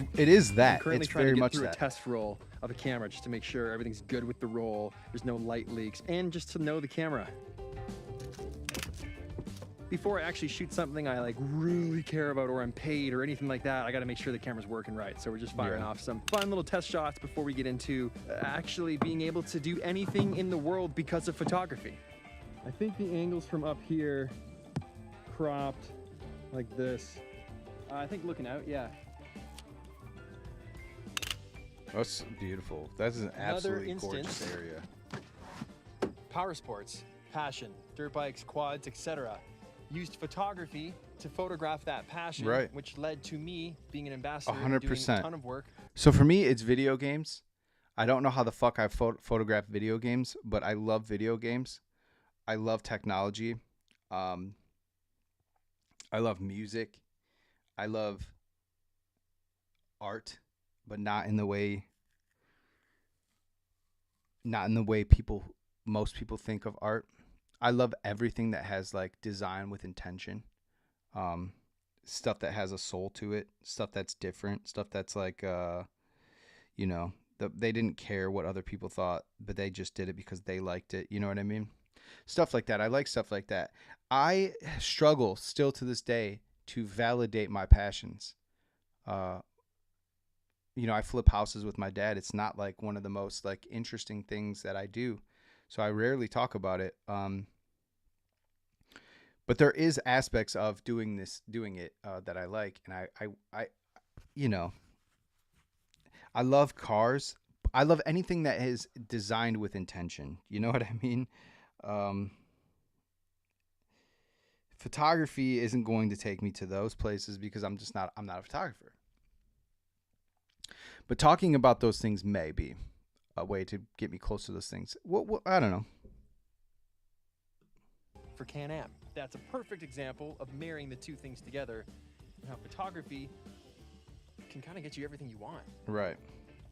that. I'm currently It's trying very to get much through that. a test roll of a camera just to make sure everything's good with the roll, there's no light leaks, and just to know the camera. Before I actually shoot something I like really care about or I'm paid or anything like that, I gotta make sure the camera's working right. So we're just firing off some fun little test shots before we get into actually being able to do anything in the world because of photography. I think the angles from up here, cropped like this. I think looking out, yeah. That's beautiful. That is an absolutely gorgeous instance. area. Power sports, passion, dirt bikes, quads, etc. Used photography to photograph that passion, Right. which led to me being an ambassador and doing a 100%. ton of work. So for me, it's video games. I don't know how the fuck I photograph video games, but I love video games. I love technology. I love music. I love art, but not in the way most people think of art. I love everything that has like design with intention. Stuff that has a soul to it, stuff that's different, stuff that's like they didn't care what other people thought, but they just did it because they liked it. You know what I mean? Stuff like that. I like stuff like that. I struggle still to this day to validate my passions. I flip houses with my dad. It's not like one of the most like interesting things that I do. So I rarely talk about it. But there is aspects of doing it that I like. And I love cars. I love anything that is designed with intention. You know what I mean? Photography isn't going to take me to those places because I'm not a photographer. But talking about those things may be a way to get me close to those things. I don't know. For Can-Am, that's a perfect example of marrying the two things together, and how photography can kind of get you everything you want. Right.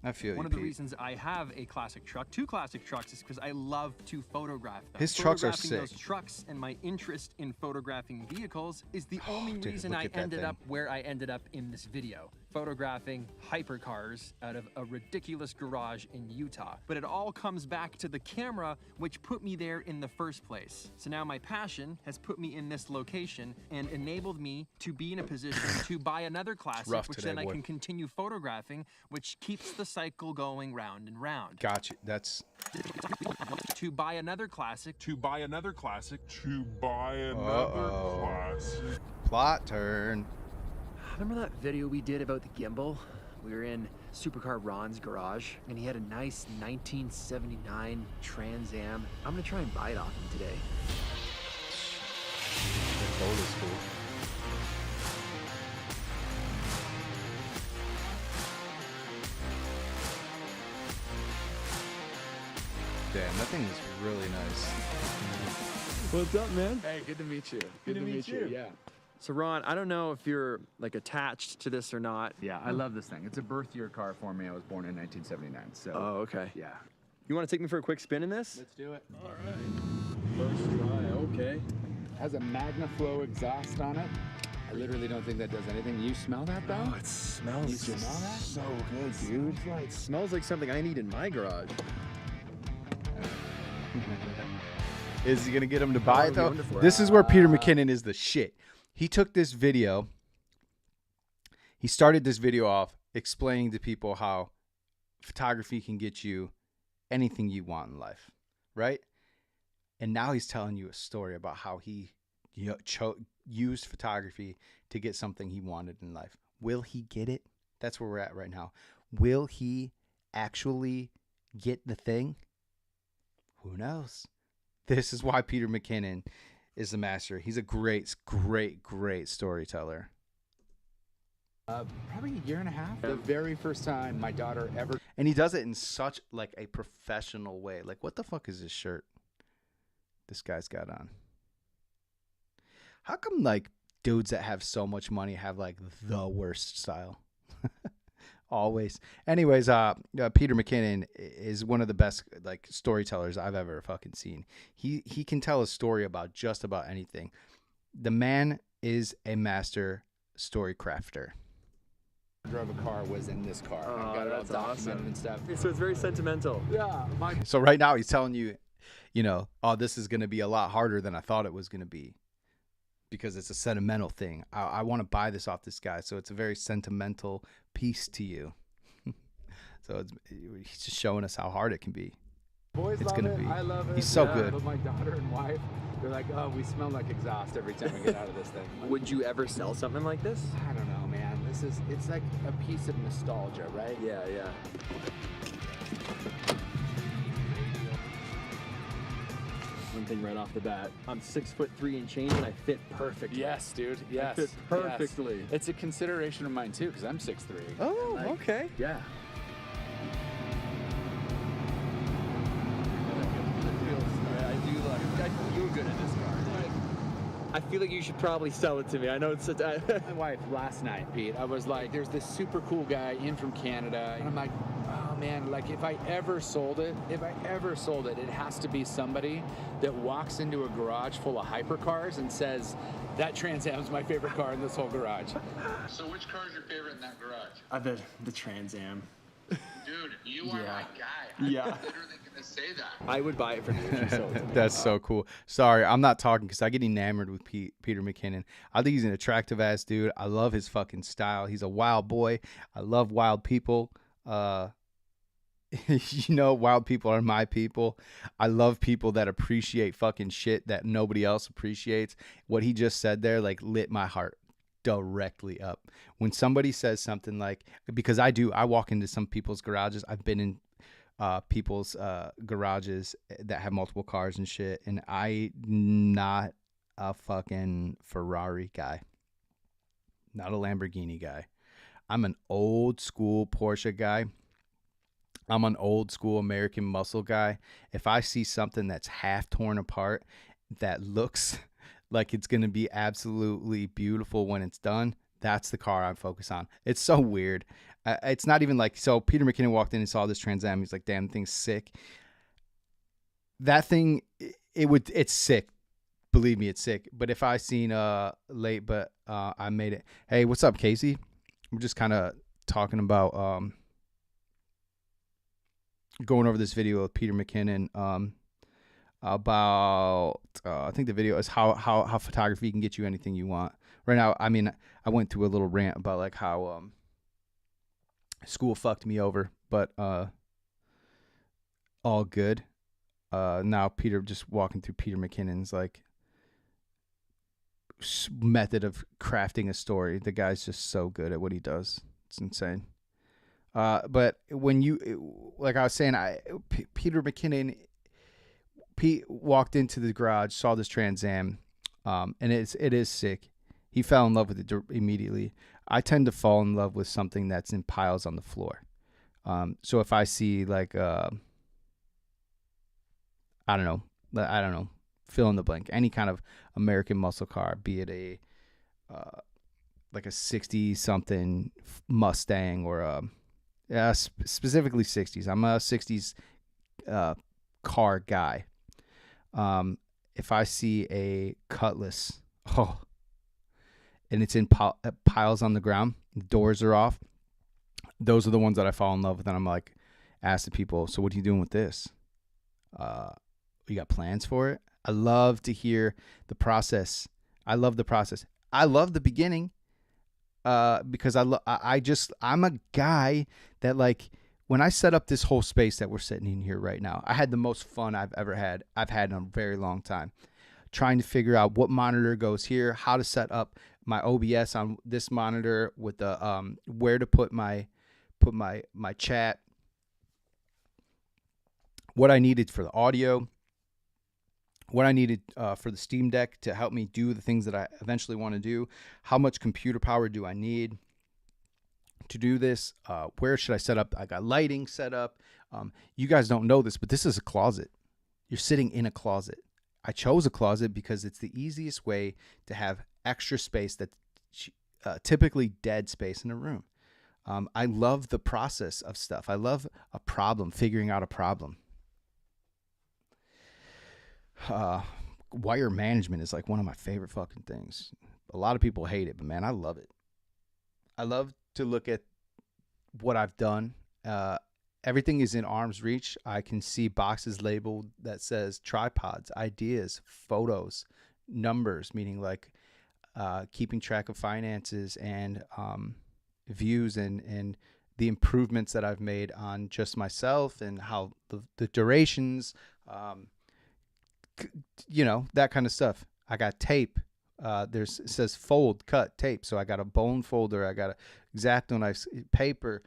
I feel you, One of the Pete. reasons I have a classic truck, two classic trucks, is because I love to photograph them. His trucks are Photographing sick. those trucks and my interest in photographing vehicles is the only dude, reason look I at that ended thing. up where I ended up in this video. Photographing hypercars out of a ridiculous garage in Utah. But it all comes back to the camera, which put me there in the first place. So now my passion has put me in this location and enabled me to be in a position to buy another classic, rough which today, then I boy. can continue photographing, which keeps the cycle going round and round. Gotcha. That's To buy another classic, To buy another classic. To buy another classic. plot turn. remember that video we did about the gimbal? We were in Supercar Ron's garage, and he had a nice 1979 Trans Am. I'm gonna try and buy it off him today. The gold is cool. Damn, that thing is really nice. What's up, man? Hey, good to meet you. Good to meet you. Yeah. So Ron, I don't know if you're like attached to this or not. Yeah, I love this thing. It's a birth year car for me. I was born in 1979. So. Oh, okay. Yeah. You want to take me for a quick spin in this? Let's do it. All right. First try. Okay. Has a MagnaFlow exhaust on it. I literally don't think that does anything. You smell that though? Oh, it smells You smell that? so good, dude. It smells like something I need in my garage. Is he gonna get him to buy it though? wonderful. This is where Peter McKinnon is the shit. He took this video. He started this video off explaining to people how photography can get you anything you want in life, right? And now he's telling you a story about how he used photography to get something he wanted in life. Will he get it? That's where we're at right now. Will he actually get the thing? Who knows? This is why Peter Mckinnon is the master. He's a great storyteller. Probably a year and a half. The very first time my daughter ever. And he does it in such like a professional way. Like, what the fuck is this shirt this guy's got on? How come like dudes that have so much money have like the worst style? Always. Anyways, Peter Mckinnon is one of the best like storytellers I've ever fucking seen. He can tell a story about just about anything. The man is a master story crafter. Drove a car was in this car. I've got it all documented and stuff. So it's very sentimental. Yeah. So right now he's telling you, you know, oh, this is going to be a lot harder than I thought it was going to be. Because it's a sentimental thing. I want to buy this off this guy. So it's a very sentimental piece to you. So he's just showing us how hard it can be. Boys it's love gonna it. be. I love it. He's so good. But my daughter and wife, they're like, oh, we smell like exhaust every time we get out of this thing. Would you ever sell something like this? I don't know, man. It's like a piece of nostalgia, right? Yeah, yeah. One thing right off the bat, I'm 6'3" and change, and I fit perfectly. Yes, dude. Yes. I fit perfectly. Yes. It's a consideration of mine too, because I'm 6'3". Oh, okay. Yeah. I feel good in this car. I feel like you should probably sell it to me. I know it's My wife last night, Pete, I was like, there's this super cool guy in from Canada, and I'm like, oh man, like if I ever sold it, it has to be somebody that walks into a garage full of hypercars and says, that Trans Am's my favorite car in this whole garage. So which car is your favorite in that garage? The Trans Am. Dude, you are my guy. I'm literally gonna say that. I would buy it from you if you sold it to me. That's so cool. Sorry, I'm not talking because I get enamored with Peter Mckinnon. I think he's an attractive ass dude. I love his fucking style. He's a wild boy. I love wild people. You know, wild people are my people. I love people that appreciate fucking shit that nobody else appreciates. What he just said there, like, lit my heart directly up. When somebody says something like, because I walk into some people's garages. I've been in people's garages that have multiple cars and shit, and I'm not a fucking Ferrari guy, not a Lamborghini guy. I'm an old school Porsche guy. I'm an old school American muscle guy. If I see something that's half torn apart that looks like it's going to be absolutely beautiful when it's done, that's the car I focus on. It's so weird. It's not even like, so Peter Mckinnon walked in and saw this Trans Am. He's like, damn, the thing's sick. That thing, it's sick. Believe me, it's sick. But if I seen late, but I made it. Hey, what's up, Casey? We're just kind of talking about going over this video with Peter Mckinnon about I think the video is how photography can get you anything you want. Right now, I mean, I went through a little rant about like how school fucked me over, but all good. Now Peter, just walking through Peter McKinnon's like method of crafting a story. The guy's just so good at what he does. It's insane. But when you, like I was saying, Peter McKinnon, Pete walked into the garage, saw this Trans Am, and it is sick. He fell in love with it immediately. I tend to fall in love with something that's in piles on the floor. So if I see like, I don't know, fill in the blank, any kind of American muscle car, be it like a 60-something Mustang or specifically 60s. I'm a 60s car guy. If I see a Cutlass, and it's in piles on the ground, the doors are off, those are the ones that I fall in love with. And I'm like, ask the people, so what are you doing with this? You got plans for it? I love to hear the process. I love the process. I love the beginning because I'm a guy that, like, when I set up this whole space that we're sitting in here right now, I had the most fun I've had in a very long time, trying to figure out what monitor goes here, how to set up my OBS on this monitor with the where to put my chat, what I needed for the audio, what I needed for the Steam Deck to help me do the things that I eventually want to do, how much computer power do I need to do this, where should I set up? I got lighting set up. You guys don't know this, but this is a closet. You're sitting in a closet. I chose a closet because it's the easiest way to have extra space that's typically dead space in a room. I love the process of stuff. I love a problem, figuring out a problem. Wire management is like one of my favorite fucking things. A lot of people hate it, but man, I love it. I love to look at what I've done. Everything is in arm's reach. I can see boxes labeled that says tripods, ideas, photos, numbers, meaning like keeping track of finances and views and the improvements that I've made on just myself and how the durations, that kind of stuff. I got tape. It says fold, cut, tape. So I got a bone folder. I got a X-Acto knife, paper.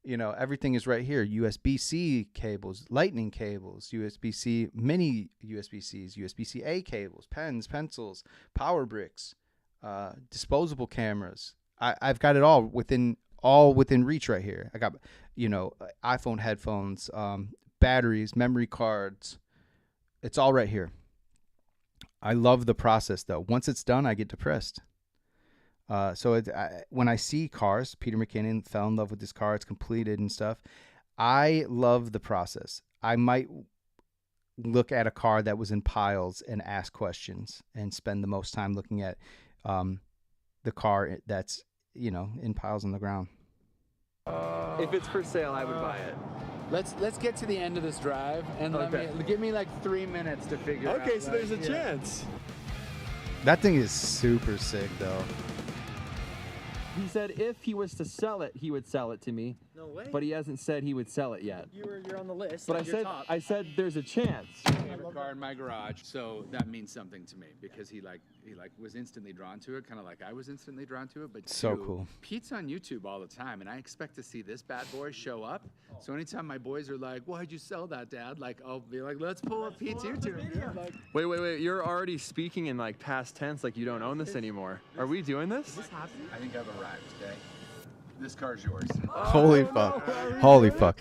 Everything is right here. USB-C cables, lightning cables, USB-C, mini USB-Cs, USB-C-A cables, pens, pencils, power bricks, disposable cameras. I've got it all within reach right here. I got, iPhone headphones, batteries, memory cards. It's all right here. I love the process, though. Once it's done, I get depressed. When I see cars, Peter Mckinnon fell in love with this car. It's completed and stuff. I love the process. I might look at a car that was in piles and ask questions and spend the most time looking at the car that's, in piles on the ground. If it's for sale, I would buy it. Let's get to the end of this drive and give me like 3 minutes to figure out. Okay, so there's a chance. That thing is super sick, though. He said if he was to sell it, he would sell it to me. No way. But he hasn't said he would sell it yet. You're on the list. But I said there's a chance. Favorite car in my garage, so that means something to me because he was instantly drawn to it, kind of like I was instantly drawn to it. But so cool. Pete's on YouTube all the time, and I expect to see this bad boy show up. So anytime my boys are like, "Why'd you sell that, Dad?" Like I'll be like, "Let's pull up Pete's YouTube." Yeah, like, wait! You're already speaking in like past tense, like you don't own this anymore. Are we doing this? Is this happening? I think I've arrived. Okay. This car's yours. Holy fuck. Holy fuck.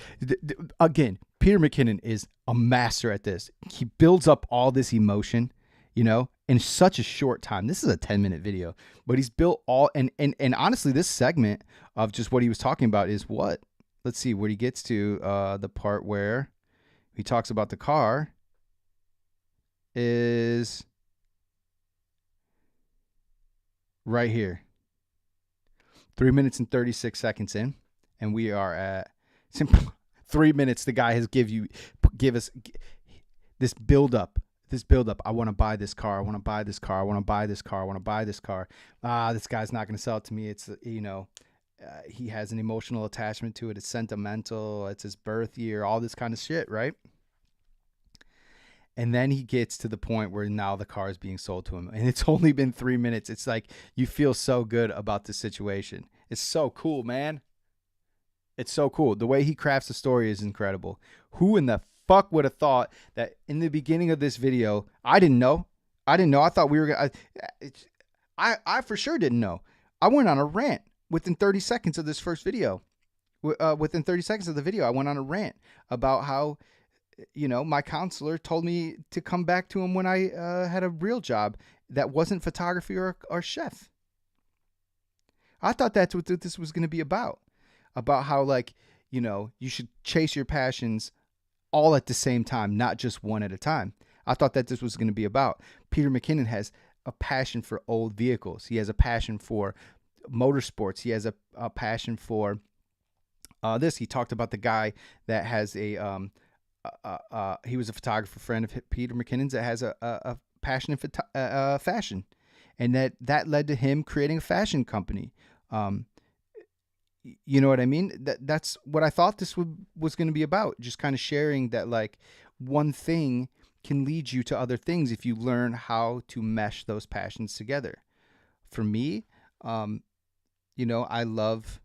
Again, Peter Mckinnon is a master at this. He builds up all this emotion, in such a short time. This is a 10-minute video, but he's built all, and honestly, this segment of just what he was talking about is what? Let's see, where he gets to the part where he talks about the car is right here. 3 minutes and 36 seconds in, and we are at 3 minutes. The guy has give us this build up. I want to buy this car. I want to buy this car. I want to buy this car. I want to buy this car. This guy's not going to sell it to me. It's he has an emotional attachment to it. It's sentimental. It's his birth year. All this kind of shit, right? And then he gets to the point where now the car is being sold to him. And it's only been 3 minutes. It's like you feel so good about the situation. It's so cool, man. It's so cool. The way he crafts the story is incredible. Who in the fuck would have thought that in the beginning of this video, I didn't know. I thought we were going to. I for sure didn't know. I went on a rant within 30 seconds of this first video. Within 30 seconds of the video, I went on a rant about how, my counselor told me to come back to him when I had a real job that wasn't photography or chef. I thought that's what this was going to be about how you should chase your passions all at the same time, not just one at a time. I thought that this was going to be about. Peter Mckinnon has a passion for old vehicles. He has a passion for motorsports. He has a passion for this. He talked about the guy that has he was a photographer friend of Peter McKinnon's that has a passion in fashion, and that led to him creating a fashion company. You know what I mean? That's what I thought this was going to be about. Just kind of sharing that, like, one thing can lead you to other things if you learn how to mesh those passions together. For me, you know, I love.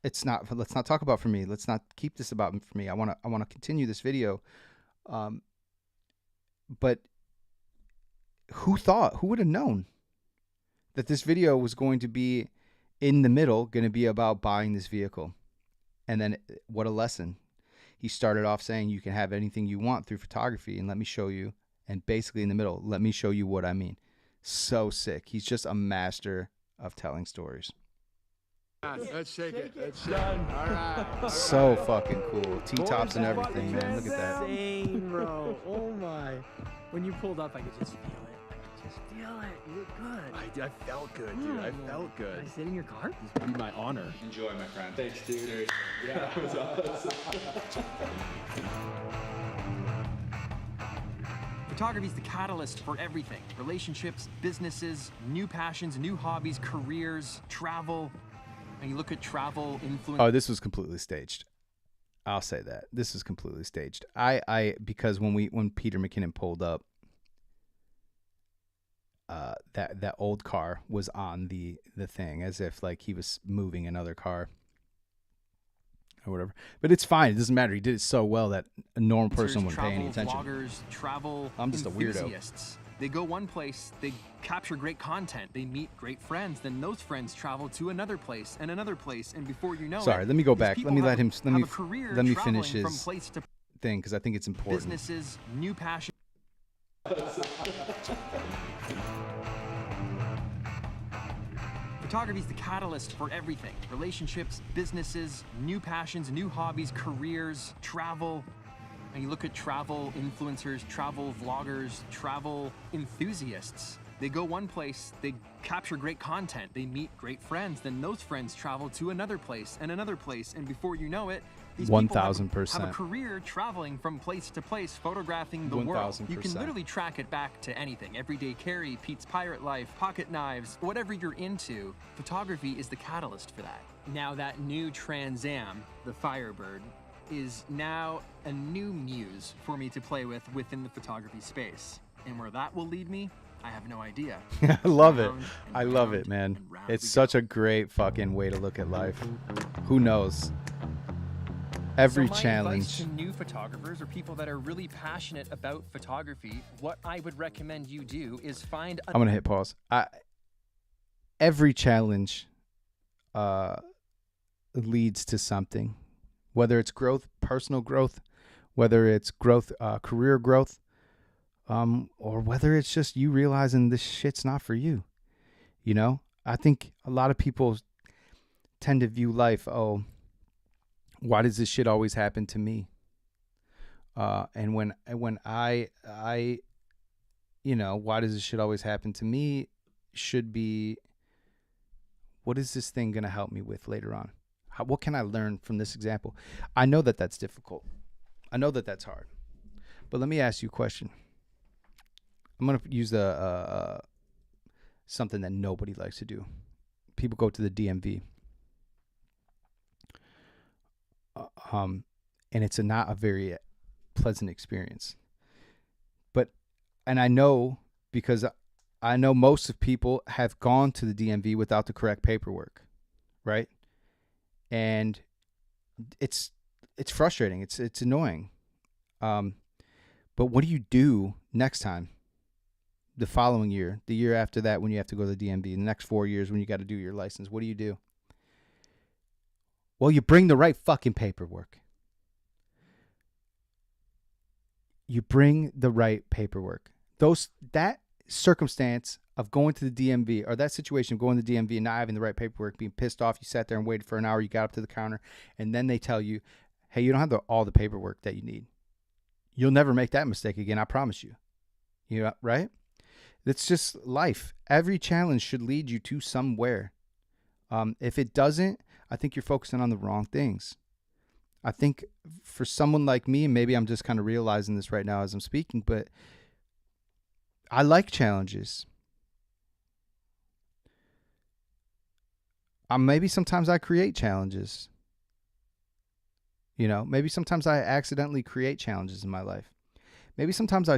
It's not. Let's not talk about for me. Let's not keep this about for me. I want to continue this video. But who would have known that this video was going to be in the middle, going to be about buying this vehicle? And then what a lesson. He started off saying you can have anything you want through photography, and let me show you. And basically in the middle, let me show you what I mean. So sick. He's just a master of telling stories. Let's shake it. Let's shake it. All right. So fucking cool. T-tops and everything, man. Look at that. Insane, bro. Oh my. When you pulled up, I could just feel it. I could just feel it. You look good. I felt good, dude. I felt good. Can I sit in your car? This would be my honor. Enjoy, my friend. Thanks, dude. Seriously. Yeah, it was awesome. Photography is the catalyst for everything. Relationships, businesses, new passions, new hobbies, careers, travel. And you look at travel influence. Oh, this was completely staged. I'll say that. This is completely staged. Because when Peter McKinnon pulled up, that old car was on the thing, as if like he was moving another car or whatever. But it's fine. It doesn't matter. He did it so well that a normal person wouldn't pay any attention. Vloggers, travel I'm just a weirdo. enthusiasts. They go one place, they capture great content, they meet great friends, then those friends travel to another place, and before you know Sorry, it, let me go these back. people Let me have let him. have Let me a career let me traveling finish from his place to thing because I think it's important. businesses, new passion. Photography is the catalyst for everything. Relationships, businesses, new passions, new hobbies, careers, travel. And you look at travel influencers, travel vloggers, travel enthusiasts. They go one place, they capture great content, they meet great friends, then those friends travel to another place, and before you know it, these people have a career traveling from place to place, photographing the world. You can literally track it back to anything. Everyday carry, Pete's pirate life, pocket knives, whatever you're into, photography is the catalyst for that. Now that new Trans Am, the Firebird, is now a new muse for me to play with within the photography space. And where that will lead me, I have no idea. I love it. I love it, man. It's such a great fucking way to look at life. Who knows? Every so my challenge. Advice to new photographers or people that are really passionate about photography, what I would recommend you do is find a... I'm gonna hit pause. Every challenge leads to something, whether it's growth, personal growth, whether it's growth, career growth, or whether it's just you realizing this shit's not for you. You know, I think a lot of people tend to view life, oh, why does this shit always happen to me? And when I, you know, why does this shit always happen to me? Should be, what is this thing going to help me with later on? What can I learn from this example? I know that that's difficult. I know that that's hard. But let me ask you a question. I'm going to use something that nobody likes to do. People go to the DMV. And it's not a very pleasant experience. And I know because I know most of people have gone to the DMV without the correct paperwork, right? And it's frustrating. It's annoying. But what do you do next time? The following year, the year after that, when you have to go to the DMV, the next 4 years when you got to do your license, what do? Well, you bring the right fucking paperwork. You bring the right paperwork. That circumstance of going to the DMV, or that situation of going to the DMV and not having the right paperwork, being pissed off, you sat there and waited for an hour, you got up to the counter, and then they tell you, hey, you don't have all the paperwork that you need. You'll never make that mistake again, I promise you. You know, right? It's just life. Every challenge should lead you to somewhere. If it doesn't, I think you're focusing on the wrong things. I think for someone like me, and maybe I'm just kind of realizing this right now as I'm speaking, but I like challenges. Maybe sometimes I create challenges. You know, maybe sometimes I accidentally create challenges in my life. Maybe sometimes I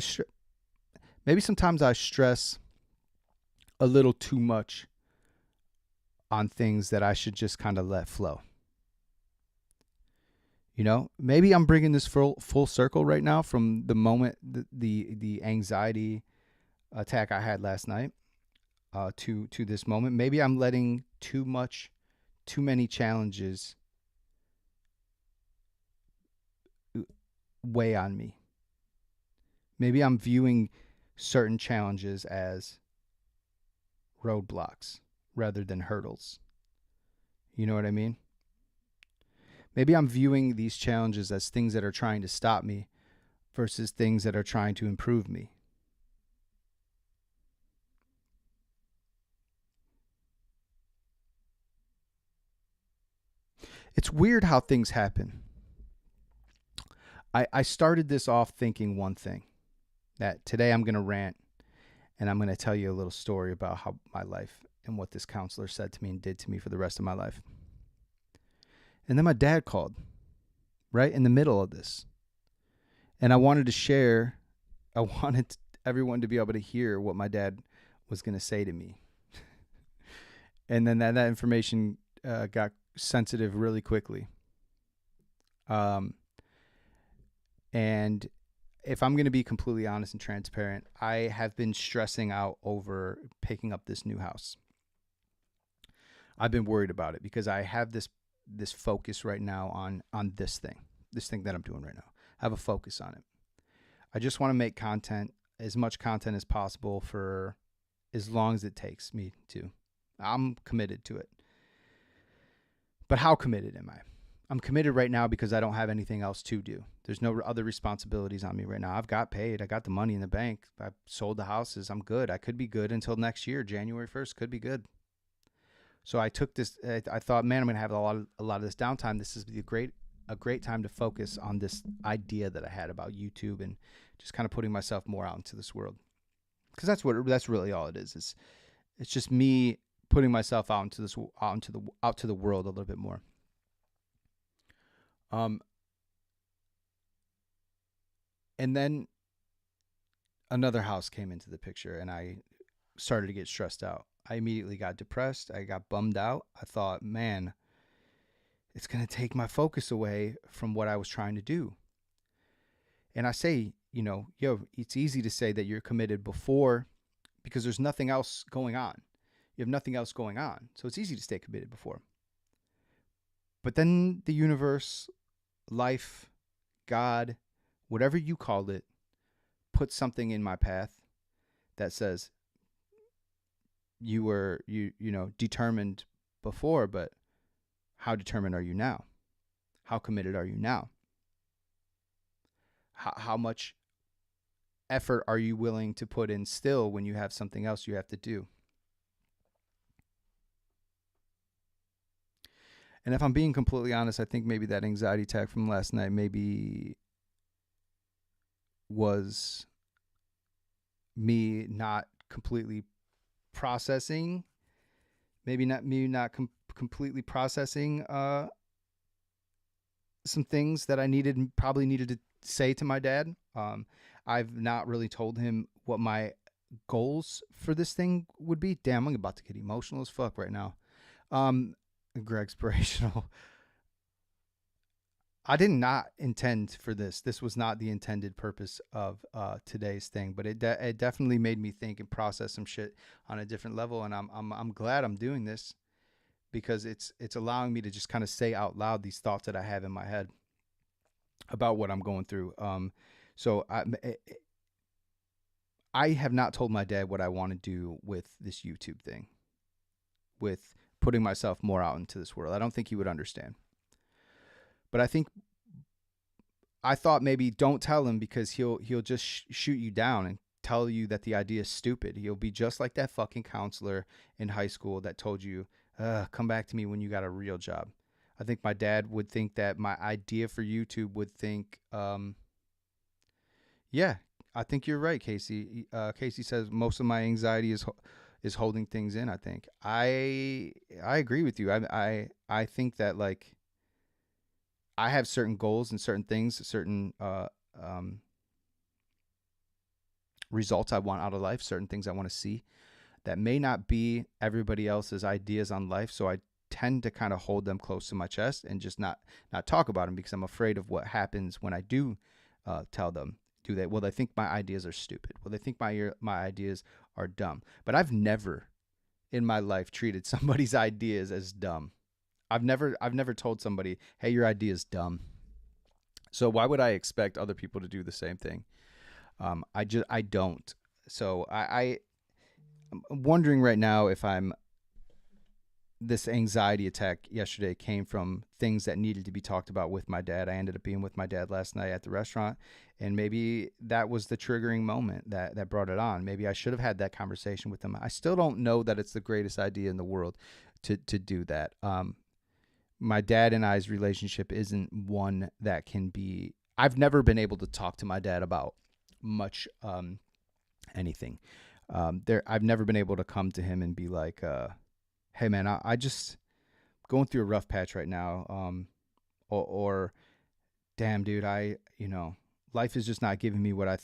stress a little too much on things that I should just kind of let flow. You know, maybe I'm bringing this full circle right now from the moment the anxiety attack I had last night to this moment. Maybe I'm letting too many challenges weigh on me. Maybe I'm viewing certain challenges as roadblocks rather than hurdles. You know what I mean? Maybe I'm viewing these challenges as things that are trying to stop me versus things that are trying to improve me. It's weird how things happen. I started this off thinking one thing, that today I'm going to rant and I'm going to tell you a little story about how my life and what this counselor said to me and did to me for the rest of my life. And then my dad called right in the middle of this. And I wanted everyone to be able to hear what my dad was going to say to me. And then that information got sensitive really quickly. And if I'm going to be completely honest and transparent, I have been stressing out over picking up this new house. I've been worried about it because I have this focus right now on this thing that I'm doing right now. I have a focus on it. I just want to make content, as much content as possible for as long as it takes me to. I'm committed to it. But how committed am I? I'm committed right now because I don't have anything else to do. There's no other responsibilities on me right now. I've got paid. I got the money in the bank. I sold the houses. I'm good. I could be good until next year. January 1st could be good. So I took this. I thought, man, I'm going to have a lot of this downtime. This is a great time to focus on this idea that I had about YouTube and just kind of putting myself more out into this world. Because that's really all it is. It's just me putting myself out to the world a little bit more. And then another house came into the picture and I started to get stressed out. I immediately got depressed. I got bummed out. I thought, man, it's going to take my focus away from what I was trying to do. And I say, it's easy to say that you're committed before because there's nothing else going on. You have nothing else going on. So it's easy to stay committed before. But then the universe, life, God, whatever you called it, put something in my path that says you were determined before, but how determined are you now? How committed are you now? How much effort are you willing to put in still when you have something else you have to do? And if I'm being completely honest, I think maybe that anxiety attack from last night maybe was me not completely processing, completely processing some things that I probably needed to say to my dad. I've not really told him what my goals for this thing would be. Damn, I'm about to get emotional as fuck right now. Gregspirational. I did not intend for this. This was not the intended purpose of today's thing, but it definitely made me think and process some shit on a different level. And I'm glad I'm doing this because it's allowing me to just kind of say out loud these thoughts that I have in my head about what I'm going through. So I have not told my dad what I want to do with this YouTube thing, with putting myself more out into this world. I don't think he would understand. But I thought maybe don't tell him because he'll just shoot you down and tell you that the idea is stupid. He'll be just like that fucking counselor in high school that told you, come back to me when you got a real job. I think my dad would think that my idea for YouTube would think, yeah, I think you're right, Casey. Casey says most of my anxiety is holding things in. I think I agree with you. I think that like I have certain goals and certain things, certain results I want out of life, certain things I want to see that may not be everybody else's ideas on life. So I tend to kind of hold them close to my chest and just not talk about them because I'm afraid of what happens when I do tell them. Will they think my ideas are stupid? Will they think my ideas are dumb? But I've never in my life treated somebody's ideas as dumb. I've never told somebody, hey, your idea is dumb. So why would I expect other people to do the same thing? I don't. So I'm wondering right now if this anxiety attack yesterday came from things that needed to be talked about with my dad. I ended up being with my dad last night at the restaurant, and maybe that was the triggering moment that brought it on. Maybe I should have had that conversation with him. I still don't know that it's the greatest idea in the world to do that. My dad and I's relationship isn't one that can be. I've never been able to talk to my dad about much anything. I've never been able to come to him and be like, hey man, I just going through a rough patch right now. Or damn dude, life is just not giving me what I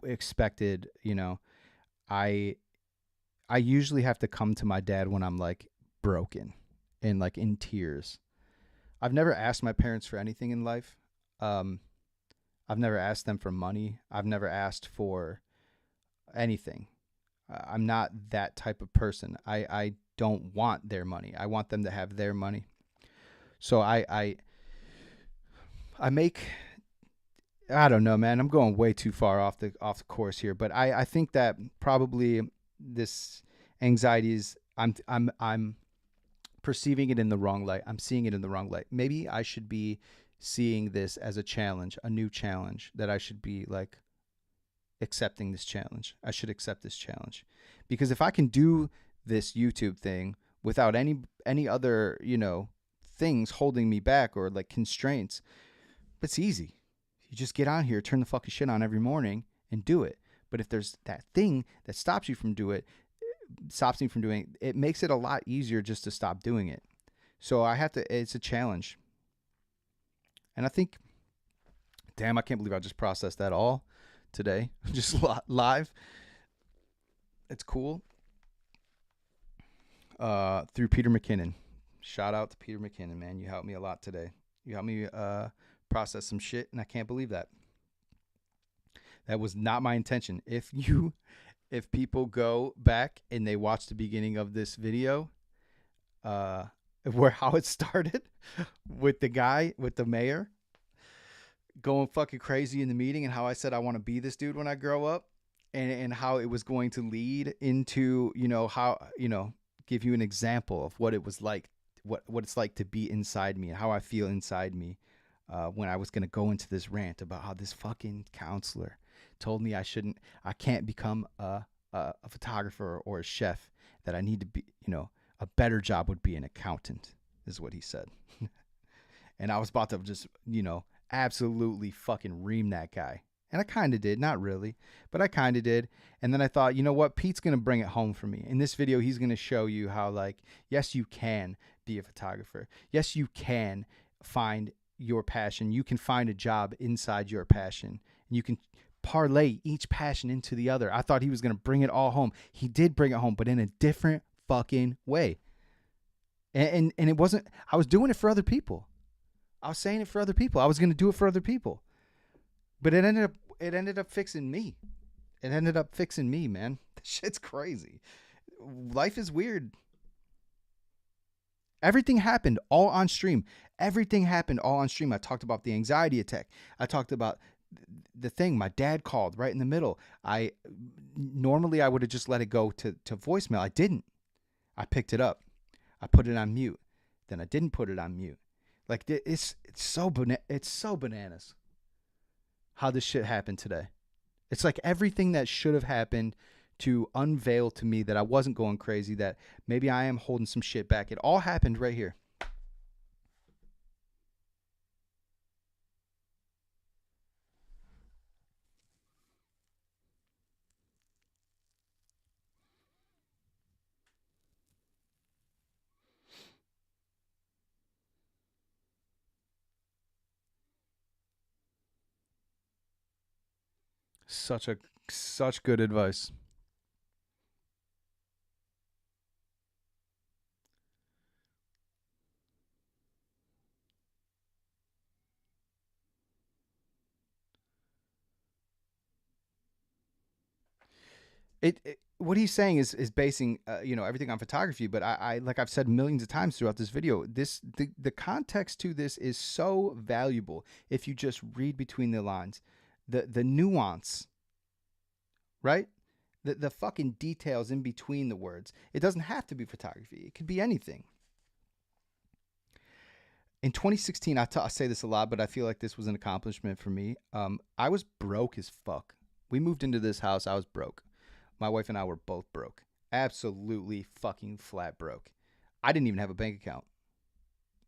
expected. I usually have to come to my dad when I'm like broken and like in tears. I've never asked my parents for anything in life. I've never asked them for money. I've never asked for anything. I'm not that type of person. I don't want their money. I want them to have their money. So I don't know, man. I'm going way too far off the course here, but I think that probably this anxiety is I'm perceiving it in the wrong light. I'm seeing it in the wrong light. Maybe I should be seeing this as a challenge, a new challenge that I should be like accepting this challenge. I should accept this challenge because if I can do this YouTube thing without any other, things holding me back or like constraints, it's easy. You just get on here, turn the fucking shit on every morning and do it. But if there's that thing that stops me from doing it, it makes it a lot easier just to stop doing it. So it's a challenge. And I think, damn, I can't believe I just processed that all today, just live. It's cool. Through Peter Mckinnon. Shout out to Peter Mckinnon, man. You helped me a lot today. You helped me process some shit, and I can't believe that. That was not my intention. If people go back and they watch the beginning of this video, how it started with the mayor going fucking crazy in the meeting and how I said I want to be this dude when I grow up and how it was going to lead into, give you an example of what it was like, what it's like to be inside me and how I feel inside me when I was going to go into this rant about how this fucking counselor told me I can't become a photographer or a chef, that I need to be, a better job would be an accountant, is what he said. And I was about to just, absolutely fucking ream that guy. And I kind of did, not really, but I kind of did. And then I thought, you know what? Pete's going to bring it home for me. In this video, he's going to show you how, like, yes, you can be a photographer. Yes, you can find your passion. You can find a job inside your passion. And you can parlay each passion into the other. I thought he was going to bring it all home. He did bring it home, but in a different fucking way. And it wasn't, I was doing it for other people. I was saying it for other people. I was going to do it for other people. But it ended up fixing me. It ended up fixing me, man. This shit's crazy. Life is weird. Everything happened all on stream. Everything happened all on stream. I talked about the anxiety attack. I talked about the thing. My dad called right in the middle. Normally I would have just let it go to voicemail. I didn't. I picked it up. I put it on mute. Then I didn't put it on mute. Like, it's so bananas how this shit happened today. It's like everything that should have happened to unveil to me that I wasn't going crazy, that maybe I am holding some shit back. It all happened right here. Such good advice. What he's saying is basing everything on photography, but I like I've said millions of times throughout this video, the context to this is so valuable if you just read between the lines, the nuance, right? The fucking details in between the words. It doesn't have to be photography. It could be anything. In 2016, I say this a lot, but I feel like this was an accomplishment for me. I was broke as fuck. We moved into this house. I was broke. My wife and I were both broke. Absolutely fucking flat broke. I didn't even have a bank account.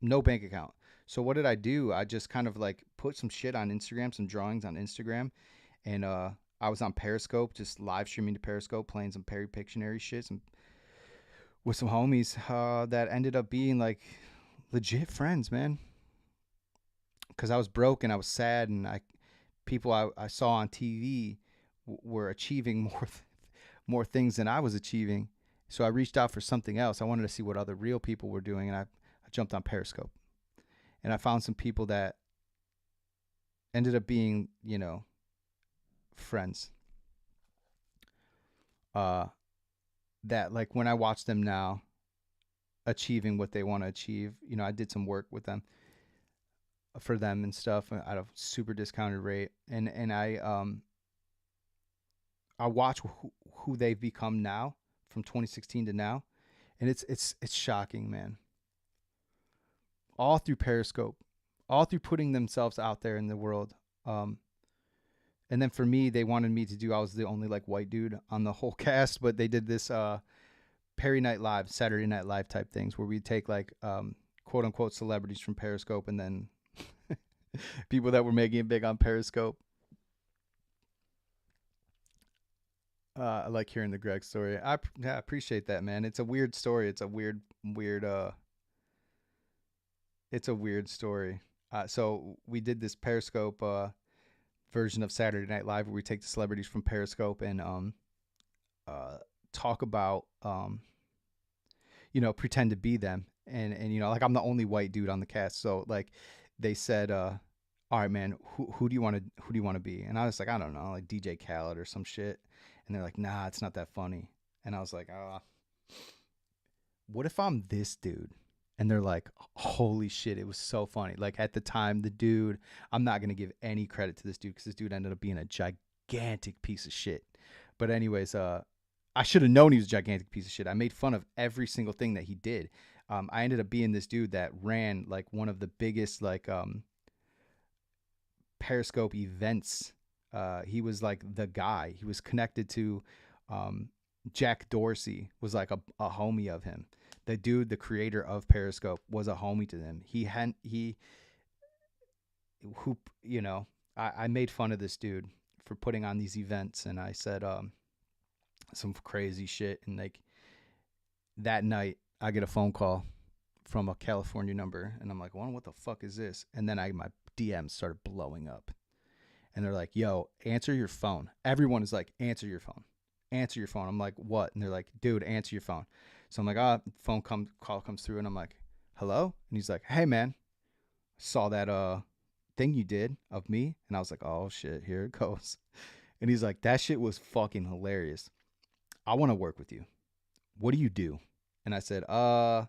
No bank account. So what did I do? I just kind of like put some shit on Instagram, some drawings on Instagram. And I was on Periscope, just live streaming to Periscope, playing some Perry Pictionary shit with some homies that ended up being like legit friends, man. Because I was broke and I was sad, and people I saw on TV were achieving more things than I was achieving. So I reached out for something else. I wanted to see what other real people were doing, and I jumped on Periscope. And I found some people that ended up being, friends. That like when I watch them now achieving what they want to achieve, I did some work with them for them and stuff at a super discounted rate. And I watch who they've become now from 2016 to now. And it's shocking, man. All through Periscope, all through putting themselves out there in the world. And then for me, they wanted me to do, I was the only like white dude on the whole cast, but they did this Perry Night Live, Saturday Night Live type things where we take like quote unquote celebrities from Periscope and then people that were making it big on Periscope. I like hearing the Greg story. I appreciate that, man. It's a weird story. It's a weird story. So we did this Periscope version of Saturday Night Live where we take the celebrities from Periscope and talk about pretend to be them, and like I'm the only white dude on the cast, so like they said all right, man, who do you want to be? And I was like, I don't know, like DJ Khaled or some shit. And they're like, nah, it's not that funny. And I was like, what if I'm this dude? And they're like, holy shit, it was so funny. Like at the time, the dude, I'm not going to give any credit to this dude because this dude ended up being a gigantic piece of shit. But anyways, I should have known he was a gigantic piece of shit. I made fun of every single thing that he did. I ended up being this dude that ran like one of the biggest like Periscope events. He was like the guy. He was connected to Jack Dorsey, was like a homie of him. The dude, the creator of Periscope, was a homie to them. I made fun of this dude for putting on these events, and I said some crazy shit. And like that night, I get a phone call from a California number, and I'm like, well, what the fuck is this? And then my DMs started blowing up. And they're like, yo, answer your phone. Everyone is like, answer your phone. Answer your phone. I'm like, what? And they're like, dude, answer your phone. So I'm like, call comes through, and I'm like, hello? And he's like, hey, man, saw that thing you did of me. And I was like, oh, shit, here it goes. And he's like, that shit was fucking hilarious. I want to work with you. What do you do? And I said, I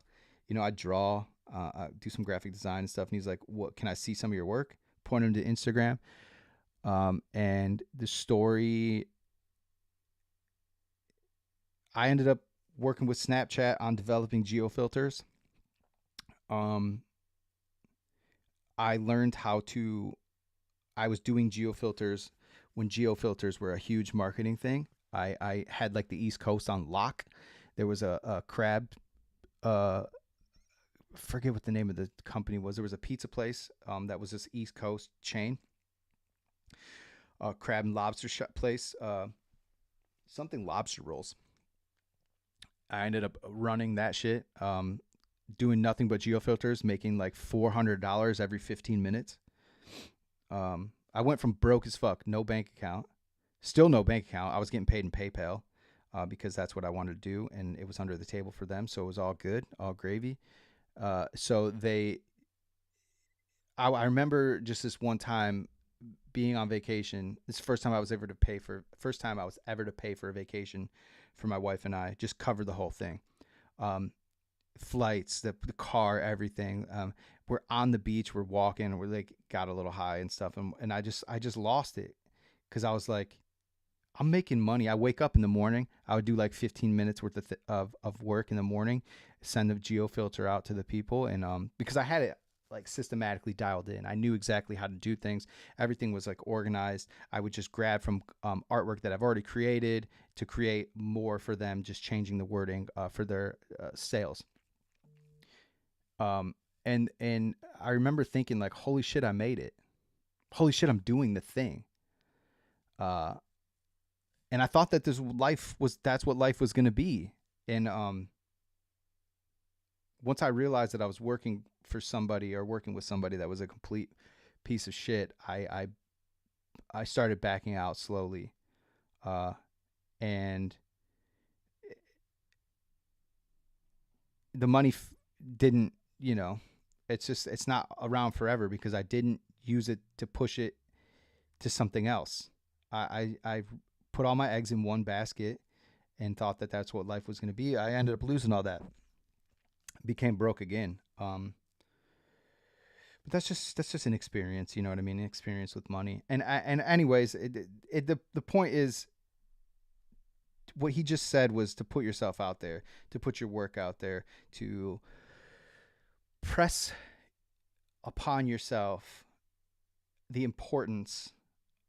draw, I do some graphic design and stuff. And he's like, what? Can I see some of your work? Point him to Instagram. And the story, I ended up working with Snapchat on developing geofilters. I learned I was doing geofilters when geofilters were a huge marketing thing. I had like the East Coast on lock. There was a crab, forget what the name of the company was. There was a pizza place that was this East Coast chain. Crab and lobster place, something lobster rolls. I ended up running that shit, doing nothing but geofilters, making like $400 every 15 minutes. I went from broke as fuck, no bank account, Still no bank account. I was getting paid in PayPal because that's what I wanted to do, and it was under the table for them, so it was all good, all gravy. So I remember just this one time being on vacation. It's the first time I was ever to pay for a vacation for my wife and I. Just covered the whole thing. Flights, the car, everything. We're on the beach, we're walking, we're like got a little high and stuff, and I just lost it because I was like, I'm making money. I wake up in the morning. I would do like 15 minutes worth of work in the morning, send the geo filter out to the people, and because I had it like systematically dialed in. I knew exactly how to do things. Everything was like organized. I would just grab from artwork that I've already created to create more for them, just changing the wording for their sales. And I remember thinking like, holy shit, I made it. Holy shit, I'm doing the thing. And I thought that that's what life was going to be. And once I realized that I was working for somebody or working with somebody that was a complete piece of shit, I started backing out slowly. And the money didn't, it's not around forever because I didn't use it to push it to something else. I put all my eggs in one basket and thought that that's what life was going to be. I ended up losing all that. Became broke again. But that's just an experience, you know what I mean? An experience with money. And anyways, the point is, what he just said was to put yourself out there, to put your work out there, to press upon yourself the importance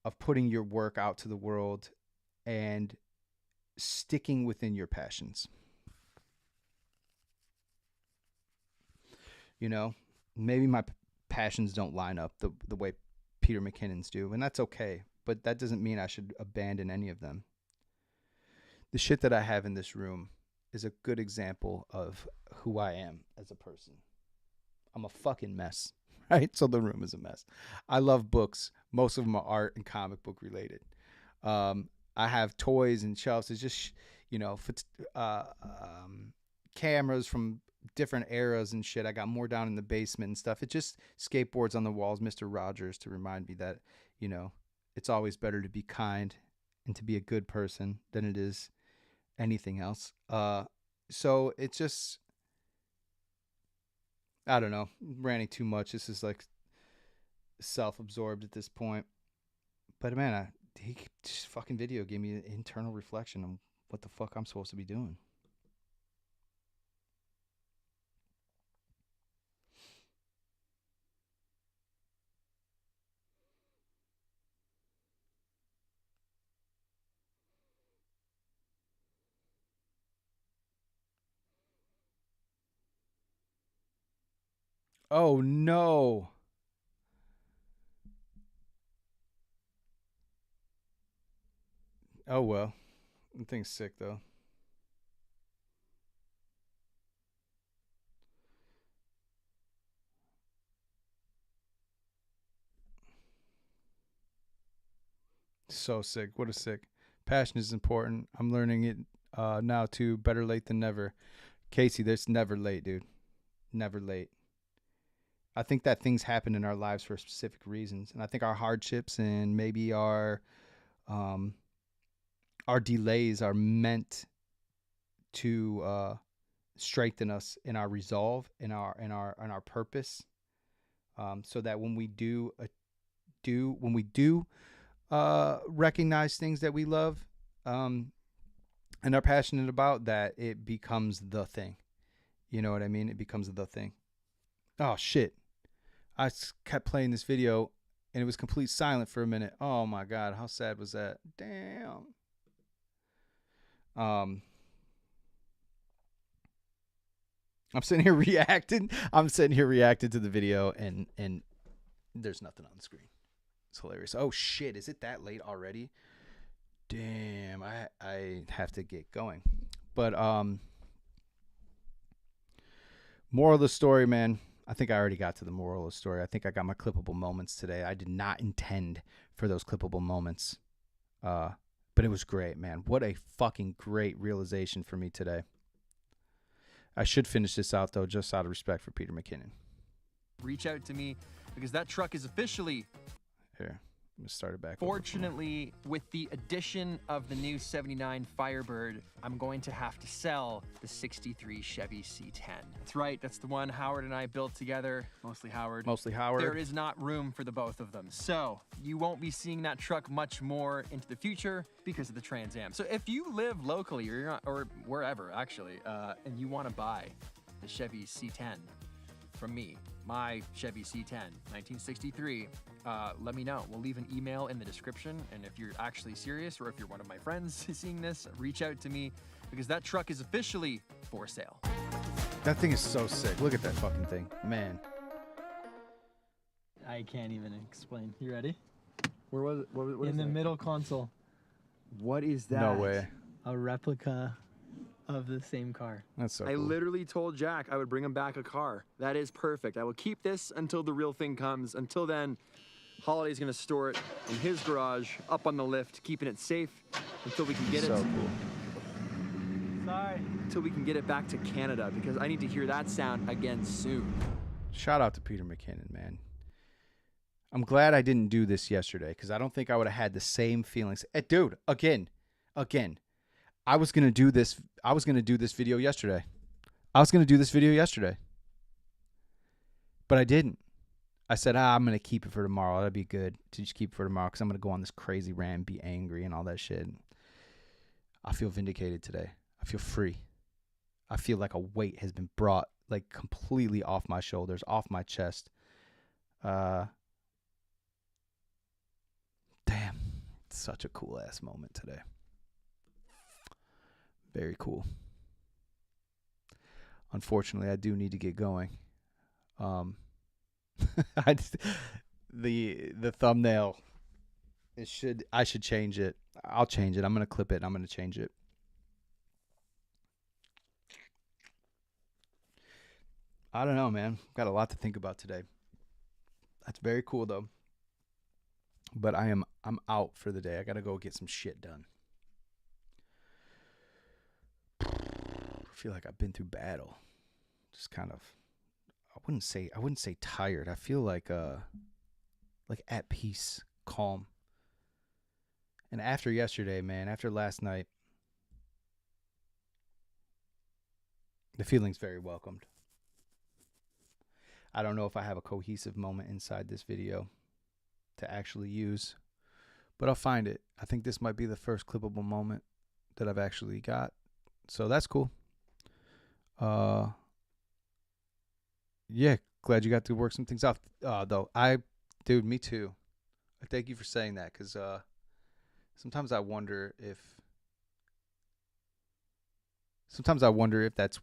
of putting your work out to the world and sticking within your passions. Maybe my passions don't line up the way Peter McKinnon's do, and that's okay, but that doesn't mean I should abandon any of them. The shit that I have in this room is a good example of who I am as a person. I'm a fucking mess, right? So the room is a mess. I love books. Most of them are art and comic book related. I have toys and shelves. It's just, cameras from different eras and shit. I got more down in the basement and stuff. It just skateboards on the walls, Mr. Rogers, to remind me that, it's always better to be kind and to be a good person than it is anything else. So it's just, I don't know, ranting too much. This is like self-absorbed at this point. But man, this fucking video gave me an internal reflection on what the fuck I'm supposed to be doing. Oh no. Oh well. The thing's sick though. So sick. What a sick. Passion is important. I'm learning it now too. Better late than never. Casey, there's never late, dude. Never late. I think that things happen in our lives for specific reasons. And I think our hardships and maybe our delays are meant to strengthen us in our resolve, in our purpose, so that when we do recognize things that we love and are passionate about, that it becomes the thing. You know what I mean? It becomes the thing. Oh shit! I kept playing this video and it was complete silent for a minute. Oh my god, how sad was that? Damn. I'm sitting here reacting. I'm sitting here reacting to the video and there's nothing on the screen. It's hilarious. Oh shit, is it that late already? Damn, I have to get going. But moral of the story, man. I think I already got to the moral of the story. I think I got my clippable moments today. I did not intend for those clippable moments. But it was great, man. What a fucking great realization for me today. I should finish this out, though, just out of respect for Peter McKinnon. Reach out to me because that truck is officially... Here, I'm going to start it back. Fortunately, with the addition of the new 79 Firebird, I'm going to have to sell the 63 Chevy C10. That's right, that's the one Howard and I built together. Mostly Howard. Mostly Howard. There is not room for the both of them. So, you won't be seeing that truck much more into the future because of the Trans Am. So if you live locally or you're not, or wherever actually, and you want to buy the Chevy C10 from me, my Chevy C10, 1963, let me know. We'll leave an email in the description, and if you're actually serious or if you're one of my friends seeing this, reach out to me because that truck is officially for sale. That thing is so sick. Look at that fucking thing. Man. I can't even explain. You ready? Where was it? What in the middle console. What is that? No way. A replica of the same car. That's so I cool. literally told Jack I would bring him back a car. That is perfect. I will keep this until the real thing comes. Until then, Holiday's gonna store it in his garage, up on the lift, keeping it safe until we can get So it. cool. Sorry. Until we can get it back to Canada, because I need to hear that sound again soon. Shout out to Peter McKinnon, man. I'm glad I didn't do this yesterday because I don't think I would have had the same feelings. Dude, again. I was gonna do this video yesterday. But I didn't. I said, I'm gonna keep it for tomorrow. That'd be good to just keep it for tomorrow because I'm gonna go on this crazy rant, be angry, and all that shit. I feel vindicated today. I feel free. I feel like a weight has been brought like completely off my shoulders, off my chest. Damn, it's such a cool ass moment today. Very cool. Unfortunately, I do need to get going. The thumbnail. I should change it. I'll change it. I'm gonna clip it and I'm gonna change it. I don't know, man. Got a lot to think about today. That's very cool though. But I'm out for the day. I gotta go get some shit done. I feel like I've been through battle. Just kind of I wouldn't say tired. I feel like at peace, calm. And after yesterday, man, after last night, the feeling's very welcomed. I don't know if I have a cohesive moment inside this video to actually use, but I'll find it. I think this might be the first clippable moment that I've actually got. So that's cool. Yeah, glad you got to work some things out. Though, dude, me too. I thank you for saying that because sometimes I wonder if that's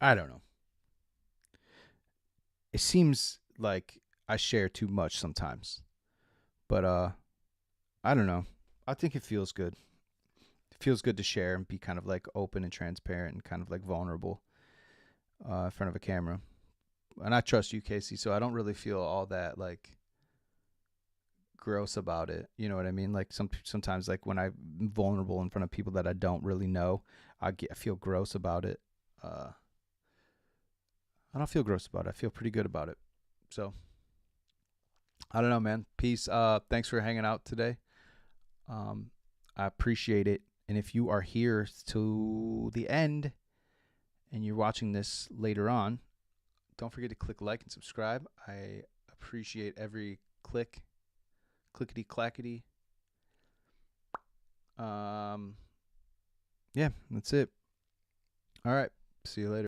I don't know. It seems like I share too much sometimes, but I don't know. I think it feels good. It feels good to share and be kind of like open and transparent and kind of like vulnerable in front of a camera. And I trust you, Casey, so I don't really feel all that like gross about it. You know what I mean? Like sometimes like when I'm vulnerable in front of people that I don't really know, I feel gross about it. I don't feel gross about it. I feel pretty good about it. So I don't know, man. Peace. Thanks for hanging out today. I appreciate it. And if you are here to the end and you're watching this later on, don't forget to click like and subscribe. I appreciate every click. Clickety clackety. Yeah, that's it. All right. See you later.